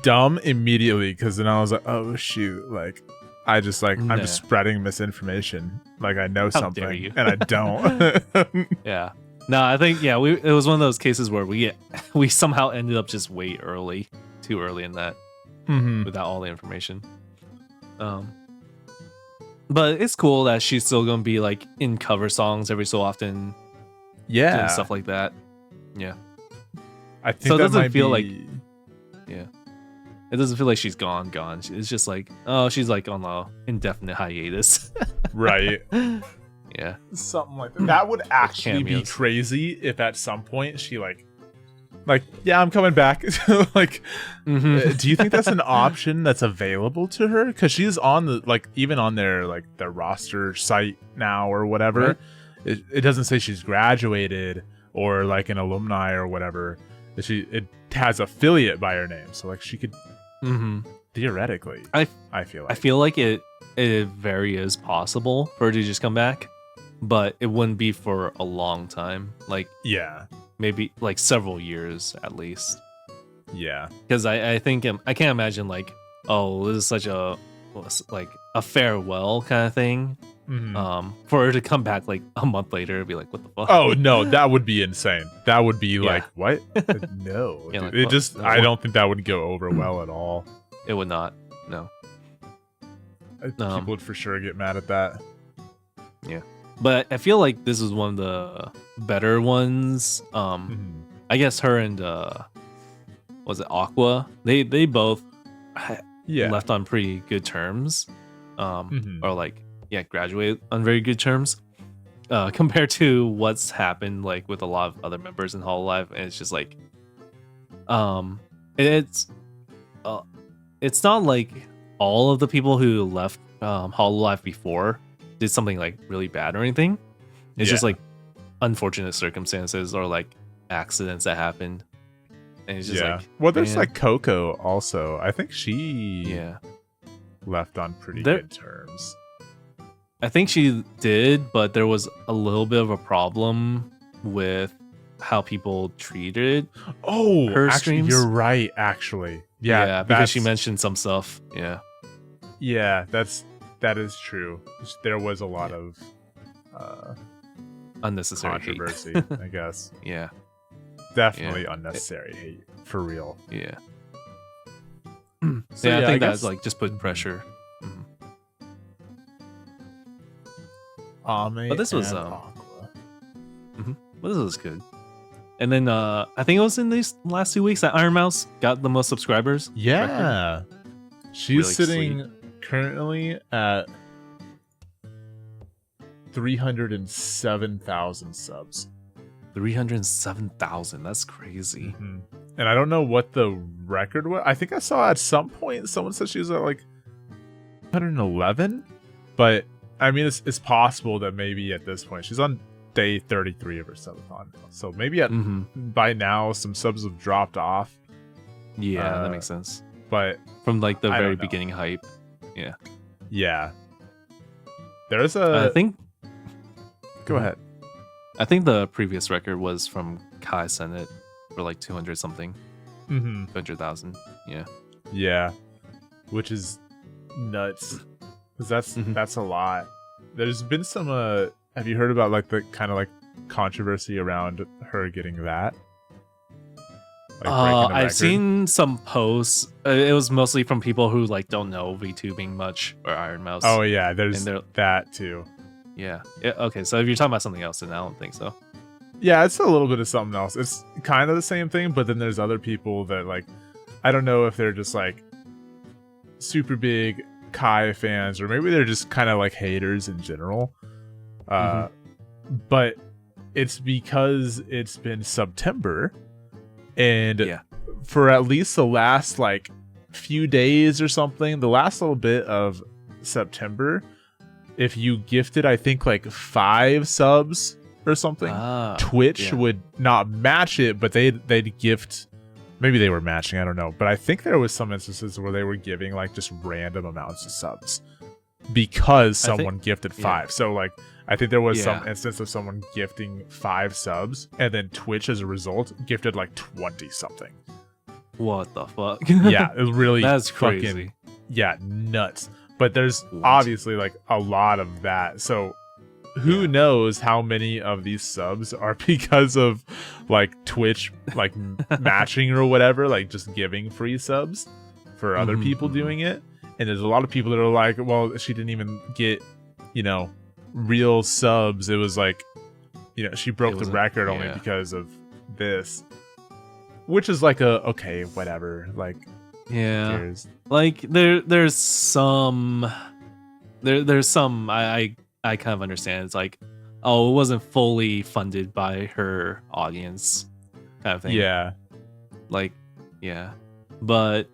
dumb immediately because then I was like, oh shoot, like I'm just spreading misinformation, like I know How something dare you. and I don't. Yeah. No, I think it was one of those cases where we somehow ended up just too early in that without all the information. But it's cool that she's still gonna be like in cover songs every so often, Yeah, doing stuff like that. Yeah. I think So it that doesn't might feel be- Yeah. It doesn't feel like she's gone. It's just like, oh, she's like on a indefinite hiatus. right. Yeah. Something like that. That would actually be cameos. crazy if at some point she like yeah, I'm coming back. Like, do you think that's an option that's available to her? Because she's on the like even on their like their roster site now or whatever. Right. It doesn't say she's graduated or like an alumni or whatever. It has affiliate by her name, so like she could theoretically. I feel like I feel like it very is possible for her to just come back, but it wouldn't be for a long time. Like yeah. maybe like several years at least. Yeah. Because I think I can't imagine like, oh, this is such a farewell kind of thing. For her to come back like a month later and be like, what the fuck? Oh no, that would be insane. That would be Yeah. like what? No, Yeah, dude. like, what? I don't think that would go over well at all. It would not. No. People would for sure get mad at that. Yeah. But I feel like this is one of the better ones. I guess her and was it Aqua? They both left on pretty good terms. Or like graduated on very good terms. Compared to what's happened like with a lot of other members in Hololive, and it's just like it's not like all of the people who left Hololive before did something like really bad or anything. It's just like unfortunate circumstances or like accidents that happened. And it's just like, well, there's man. like Coco also. I think she left on pretty good terms. I think she did, but there was a little bit of a problem with how people treated her actually, streams. you're right. Actually, because she mentioned some stuff. Yeah, that is true. There was a lot of unnecessary controversy, hate. I guess. Yeah, definitely unnecessary hate for real. Yeah. So, I think guess- that's like just put pressure. Ame But this was and But Aqua. this was good. And then I think it was in these last 2 weeks that Iron Mouse got the most subscribers. Yeah. She's Really sitting currently at 307,000 subs. 307,000. That's crazy. Mhm. And I don't know what the record was. I think I saw at some point someone said she was at like 111, but I mean it's possible that maybe at this point she's on day 33 of her subathon. So maybe by now some subs have dropped off. Yeah, that makes sense. But from like the I very don't know. beginning hype. Yeah. Yeah. There's a I think Go ahead. I think the previous record was from Kai Senate for like 200 something. 200,000. Yeah. Yeah. Which is nuts. Cuz that's a lot. There's been some have you heard about like the kind of like controversy around her getting that? Like breaking the I've record? seen some posts. It was mostly from people who like don't know VTubing much or Iron Mouse. Oh yeah, there's And they're- that too. Yeah. Okay, so if you're talking about something else, then I don't think so. Yeah, it's a little bit of something else. It's kind of the same thing, but then there's other people that like I don't know if they're just like super big Kai fans or maybe they're just kind of like haters in general. But it's because it's been September and Yeah. for at least the last like few days or something, the last little bit of September, if you gifted I think like 5 subs or something, Twitch yeah. would not match it, but they'd gift. Maybe they were matching, I don't know, but I think there was some instances where they were giving like just random amounts of subs because someone gifted 5. So like I think there was some instance of someone gifting 5 subs and then Twitch as a result gifted like 20 something. What the fuck? Yeah, it was really That's fucking crazy. nuts. But there's What? obviously like a lot of that. So who knows how many of these subs are because of like Twitch like matching or whatever, like just giving free subs for other people doing it. And there's a lot of people that are like, well, she didn't even get, real subs. It was like, she broke the record only because of this. Which is like okay, whatever. Like, Yeah. who cares? Like there's some I kind of understand. It's like, oh, it wasn't fully funded by her audience kind of thing. Yeah. Like, yeah. But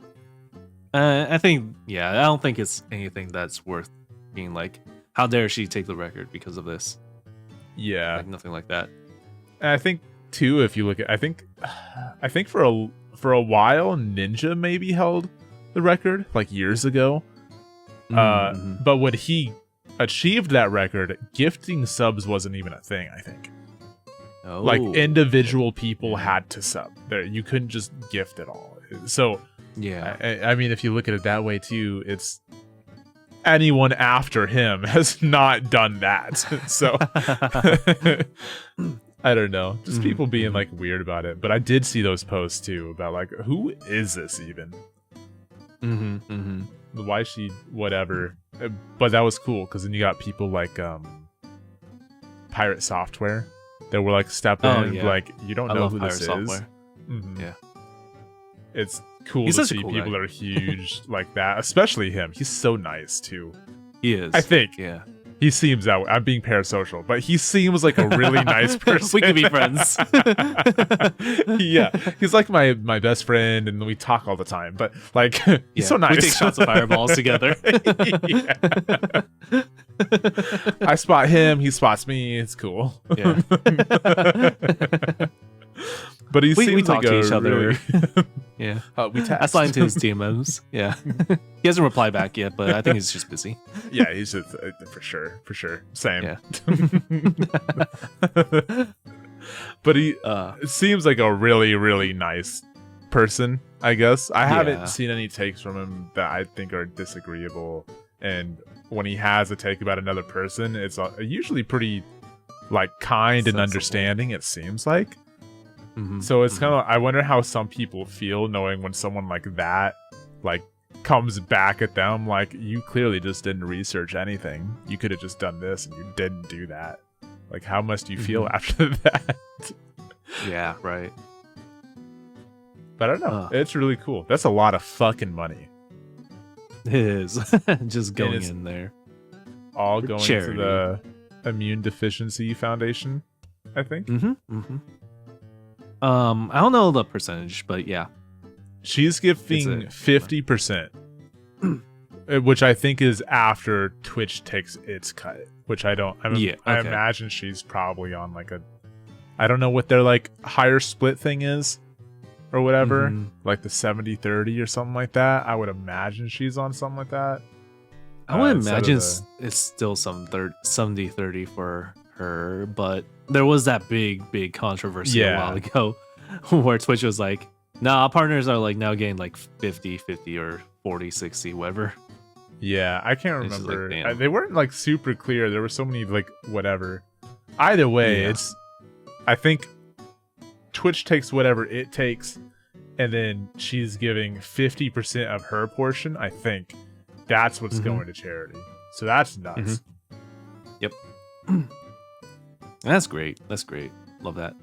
I think, I don't think it's anything that's worth being like, how dare she take the record because of this? Yeah. Like, nothing like that. And I think too, if you look at, I think for a while, Ninja maybe held the record like years ago. But when he achieved that record, gifting subs wasn't even a thing. I think like individual people had to sub. There, you couldn't just gift at all. So yeah, I mean, if you look at it that way too, it's anyone after him has not done that. So. I don't know. Just people being like weird about it. But I did see those posts too about like, who is this even? Why is she whatever? But that was cool because then you got people like Pirate Software that were like stepping in and be like, you don't know who this is. Yeah. It's cool He's to such a see cool people guy. that are huge like that, especially him. He's so nice too. He is. I think. Yeah. He seems that way. I'm being parasocial, but he seems like a really nice person. We could be friends. Yeah, he's like my best friend, and we talk all the time. But like, he's so nice. We take shots of fireballs together. I spot him, he spots me. It's cool. Yeah. But he We seems talk like to each other. really- Yeah. we text. I slide into his DMs. Yeah. He hasn't replied back yet, but I think he's just busy. Yeah, he's just for sure. Same. Yeah. But he seems like a really, really nice person, I guess. I haven't seen any takes from him that I think are disagreeable. And when he has a take about another person, it's usually pretty like kind and Sensible. understanding, it seems like. So it's kind of, I wonder how some people feel knowing when someone like that like comes back at them like, you clearly just didn't research anything. You could have just done this and you didn't do that. Like, how must you feel after that? Yeah, right. But I don't know. It's really cool. That's a lot of fucking money. It is. Just going it's in there. All For going charity. to the Immune Deficiency Foundation, I think. I don't know the percentage, but yeah. She's giving 50%, which I think is after Twitch takes its cut, which I don't. I imagine she's probably on like I don't know what their like higher split thing is or whatever, like the 70-30 or something like that. I would imagine she's on something like that. I would imagine it's still some 70-30 for her, but there was that big controversy a while ago where Twitch was like, nah, partners are like now getting like 50-50 or 40-60, whatever. Yeah, I can't remember. Like, they weren't like super clear. There were so many like whatever. Either way, I think Twitch takes whatever it takes, and then she's giving 50% of her portion. I think that's what's going to charity. So that's nuts. Yep. That's great. That's great. Love that.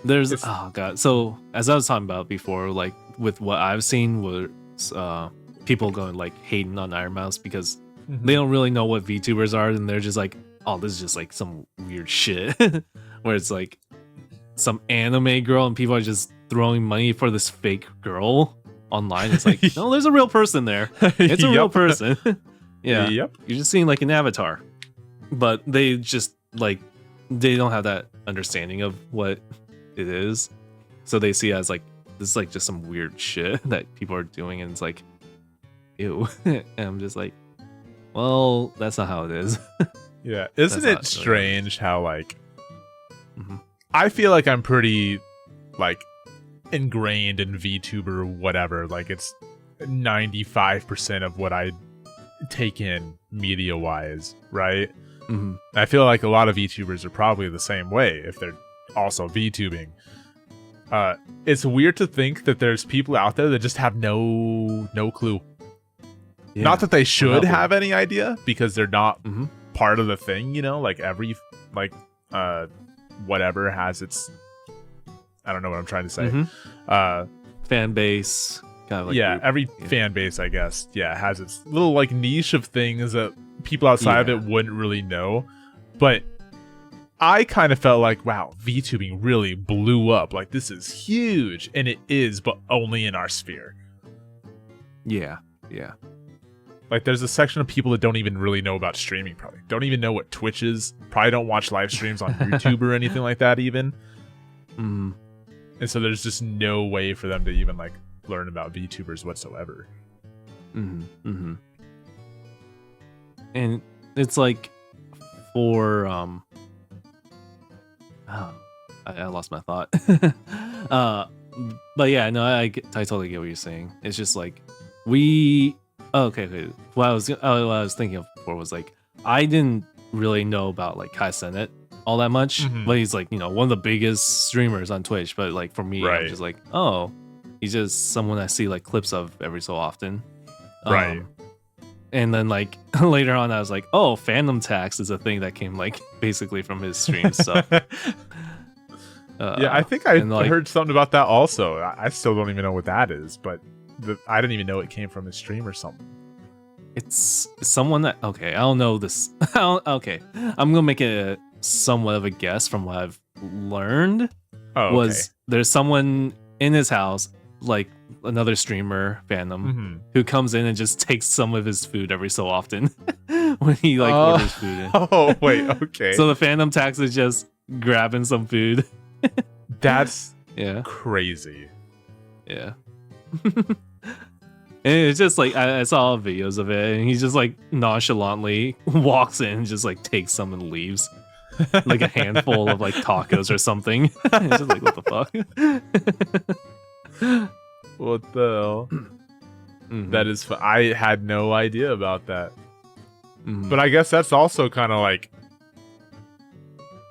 There's oh god. So as I was talking about before, like with what I've seen was people going like hating on Iron Mouse because they don't really know what VTubers are, and they're just like, oh, this is just like some weird shit where it's like some anime girl and people are just throwing money for this fake girl online. It's like, no, there's a real person there. It's a real person. Yeah. Yep. You're just seeing like an avatar. But they just like they don't have that understanding of what it is. So they see it as like this is like just some weird shit that people are doing, and it's like, ew. And I'm just like, well, that's not how it is. Yeah. Isn't it strange how like I feel like I'm pretty like ingrained in VTuber whatever. Like it's 95% of what I take in media wise, right? I feel like a lot of VTubers are probably the same way if they're also VTubing. It's weird to think that there's people out there that just have no clue. Yeah. Not that they should have any idea because they're not part of the thing, you know, like every like whatever has its I don't know what I'm trying to say. Fan base kind of like group. Every fan base I guess has its little like niche of things that people outside of it wouldn't really know. But I kind of felt like, wow, VTubing really blew up. Like this is huge, and it is, but only in our sphere. Yeah. Like there's a section of people that don't even really know about streaming, probably don't even know what Twitch is, probably don't watch live streams on YouTube or anything like that even. And so there's just no way for them to even like learn about VTubers whatsoever. And it's like for I lost my thought. But yeah, no, I totally get what you're saying. It's just like okay. What I was thinking of before was like I didn't really know about like Kai Cenat all that much, but he's like, you know, one of the biggest streamers on Twitch. But like for me, I'm just like, oh, he's just someone I see like clips of every so often. Right. And then like later on, I was like, oh, fandom tax is a thing that came like basically from his stream stuff. I think I heard something about that also. I still don't even know what that is, but I didn't even know it came from his stream or something. It's someone that I don't know this. I'm gonna make a somewhat of a guess from what I've learned. There's someone in his house, like another streamer fandom, who comes in and just takes some of his food every so often when he like orders food in. Oh wait, okay. So the fandom tax is just grabbing some food. That's crazy. Yeah. And it's just like I saw videos of it, and he just like nonchalantly walks in and just like takes some and leaves. Like a handful of like tacos or something. It's just like, what the fuck? What the hell? That is I had no idea about that. But I guess that's also kind of like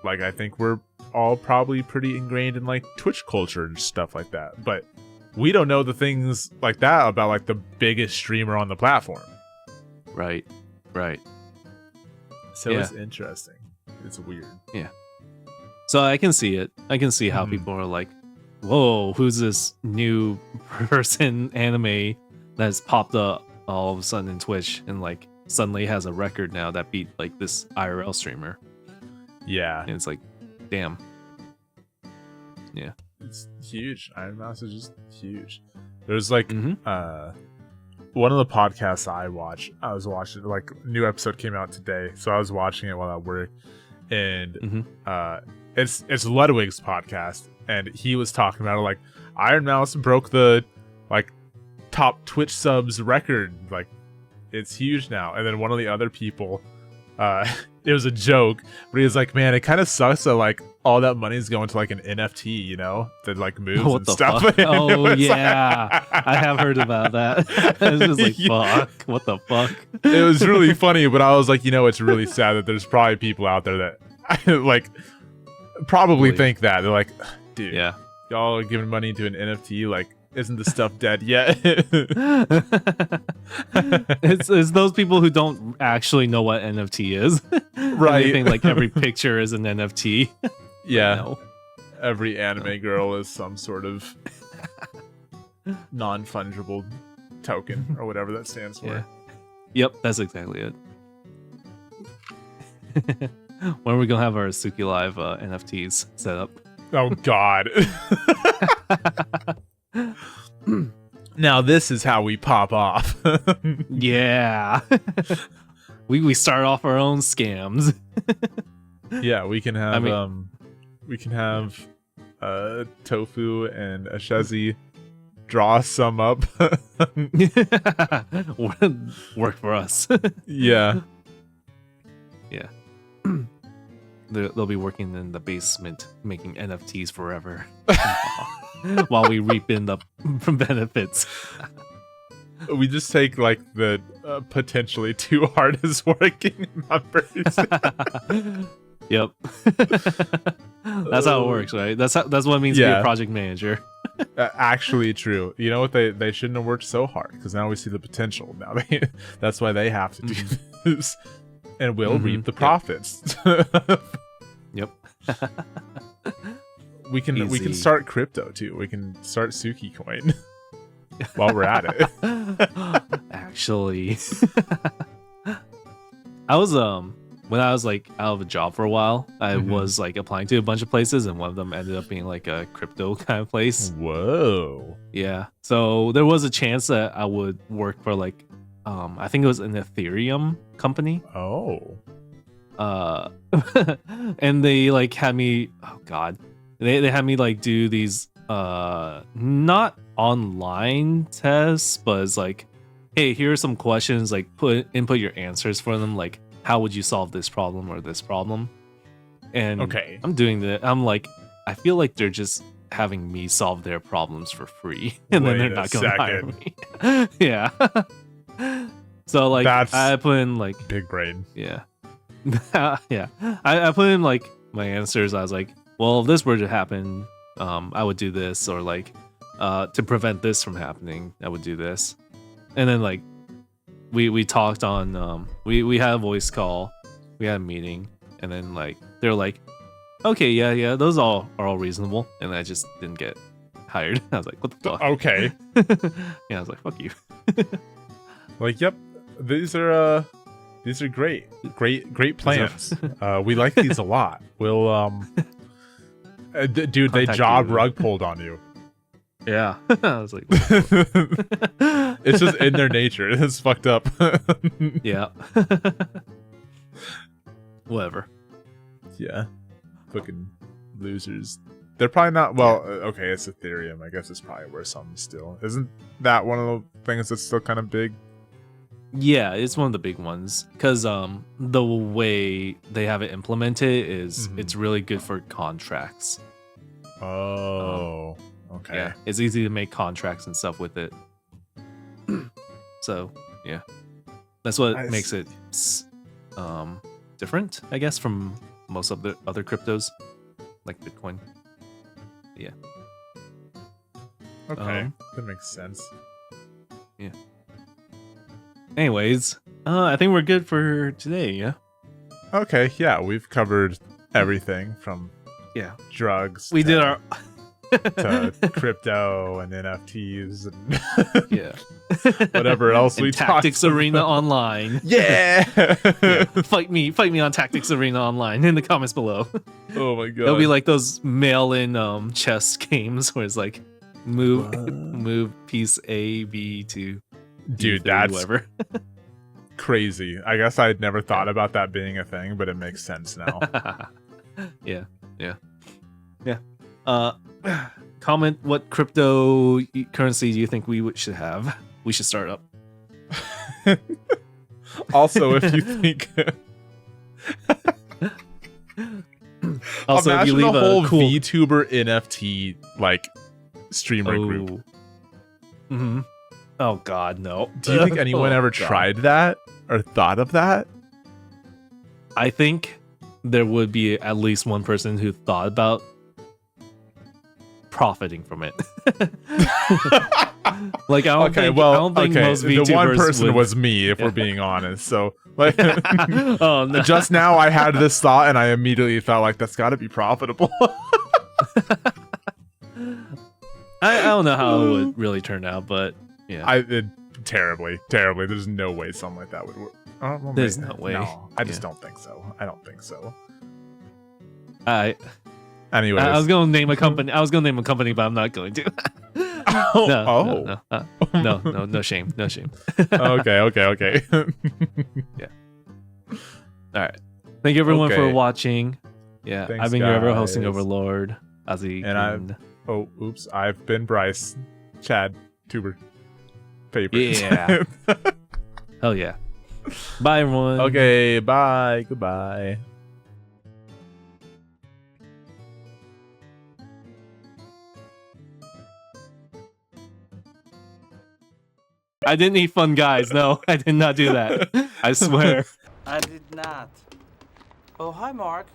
I think we're all probably pretty ingrained in like Twitch culture and stuff like that, but we don't know the things like that about like the biggest streamer on the platform. Right. So it's interesting. It's weird. Yeah. So I can see it. I can see how people are like, whoa, who's this new person anime that's popped up all of a sudden in Twitch and like suddenly has a record now that beat like this IRL streamer. Yeah. And it's like, damn. Yeah. It's huge. Iron Mouse is just huge. There's like one of the podcasts I was watching, like, new episode came out today, so I was watching it while at work, and it's Ludwig's podcast, and he was talking about it, like, Iron Mouse broke the like top Twitch subs record, like, it's huge now. And then one of the other people, it was a joke, but he was like, man, it kind of sucks that like all that money is going to like an NFT, you know, that like moves What and the stuff. fuck? Oh yeah, I have heard about that. It's just like, fuck, what the fuck? It was really funny, but I was like, you know, it's really sad that there's probably people out there that like probably think that. They're like, dude, Yeah. y'all are giving money to an NFT, like, isn't the stuff dead yet? It's those people who don't actually know what NFT is. Right. They think like every picture is an NFT. Yeah. No. Every anime girl is some sort of non-fungible token or whatever that stands for. Yeah. Yep, that's exactly it. When are we gonna have our TsukiLive NFTs set up? Oh God. Now this is how we pop off. Yeah. we start off our own scams. Yeah, we can have Tofu and Ashezi draw some up. Work for us. Yeah. Yeah. They'll be working in the basement making NFTs forever while we reap in the benefits. We just take like the potentially two hardest working members. Yep. That's how it works, right? That's what it means to be a project manager. Actually true. You know what, they shouldn't have worked so hard, because now we see the potential. Now that's why they have to do this, and we'll reap the profits. Yep. We can Easy. start crypto too. We can start Tsuki coin while we're at it. Actually, I was when I was like out of a job for a while, I was like applying to a bunch of places, and one of them ended up being like a crypto kind of place. Whoa. Yeah. So there was a chance that I would work for like I think it was an Ethereum company. Oh. And they like had me, oh god, they had me like do these not online tests, but it's like, hey, here are some questions, like input your answers for them, like how would you solve this problem or this problem. And Okay. I'm doing that. I'm like, I feel like they're just having me solve their problems for free, and then they're not gonna hire me. Yeah. So like I put in like big brain. Yeah. Yeah. I put in like my answers. I was like, well, if this were to happen, I would do this, or like to prevent this from happening, I would do this. And then like we talked on we had a voice call, we had a meeting, and then like they're like, okay, yeah, those are all reasonable, and I just didn't get hired. I was like, what the fuck? Okay. Yeah, I was like, fuck you. Like, yep, these are great plans. We like these a lot. We'll dude, they Contact job you. rug pulled on you. Yeah. I was like, It's just in their nature. It's fucked up. yeah. Whatever. Yeah. Fucking losers. They're probably not, well, okay, it's Ethereum. I guess it's probably worth something still. Isn't that one of the things that's still kind of big? Yeah, it's one of the big ones, because the way they have it implemented is it's really good for contracts. Oh, okay. Yeah, it's easy to make contracts and stuff with it. So yeah, that's what makes it different, I guess, from most of the other cryptos, like Bitcoin. Yeah. Okay, that makes sense. Yeah. Anyways, I think we're good for today, yeah? Okay, yeah, we've covered everything from Yeah, drugs. we did our to crypto and NFTs and yeah whatever else and we Tactics talked Arena about. Online. Yeah. Yeah. Fight me on Tactics Arena Online in the comments below. Oh my god. It'll be like those mail-in chess games where it's like move piece A B to Dude, D3, that's whatever. crazy. I guess I'd never thought about that being a thing, but it makes sense now. yeah. Comment what cryptocurrency do you think we should have? We should start up. Also, if you think Also, if you imagine leave a whole cool VTuber NFT like streamer group. Mm-hmm. Oh God, no. Do you think anyone ever God. tried that or thought of that? I think there would be at least one person who thought about profiting from it. Like I don't think most the VTubers one person would... was me, if we're being honest. So, like, Oh no! just now I had this thought, and I immediately thought, like, that's got to be profitable. I don't know how it would really turn out, but yeah, Terribly. There's no way something like that would work. Well, there's maybe. no way. No, I just don't think so. I Anyways, was gonna name a company. But I'm not going to. No shame. Okay. Yeah. All right. Thank you everyone for Okay. watching. Yeah, Thanks, I've been your ever hosting guys. overlord, Azzy, And I've been Bryce, Chad, Tuber, favorites. Yeah. Hell yeah. Bye everyone. Okay, bye. Goodbye. I didn't eat fun guys. No, I did not do that. I swear. I did not. Oh, hi, Mark.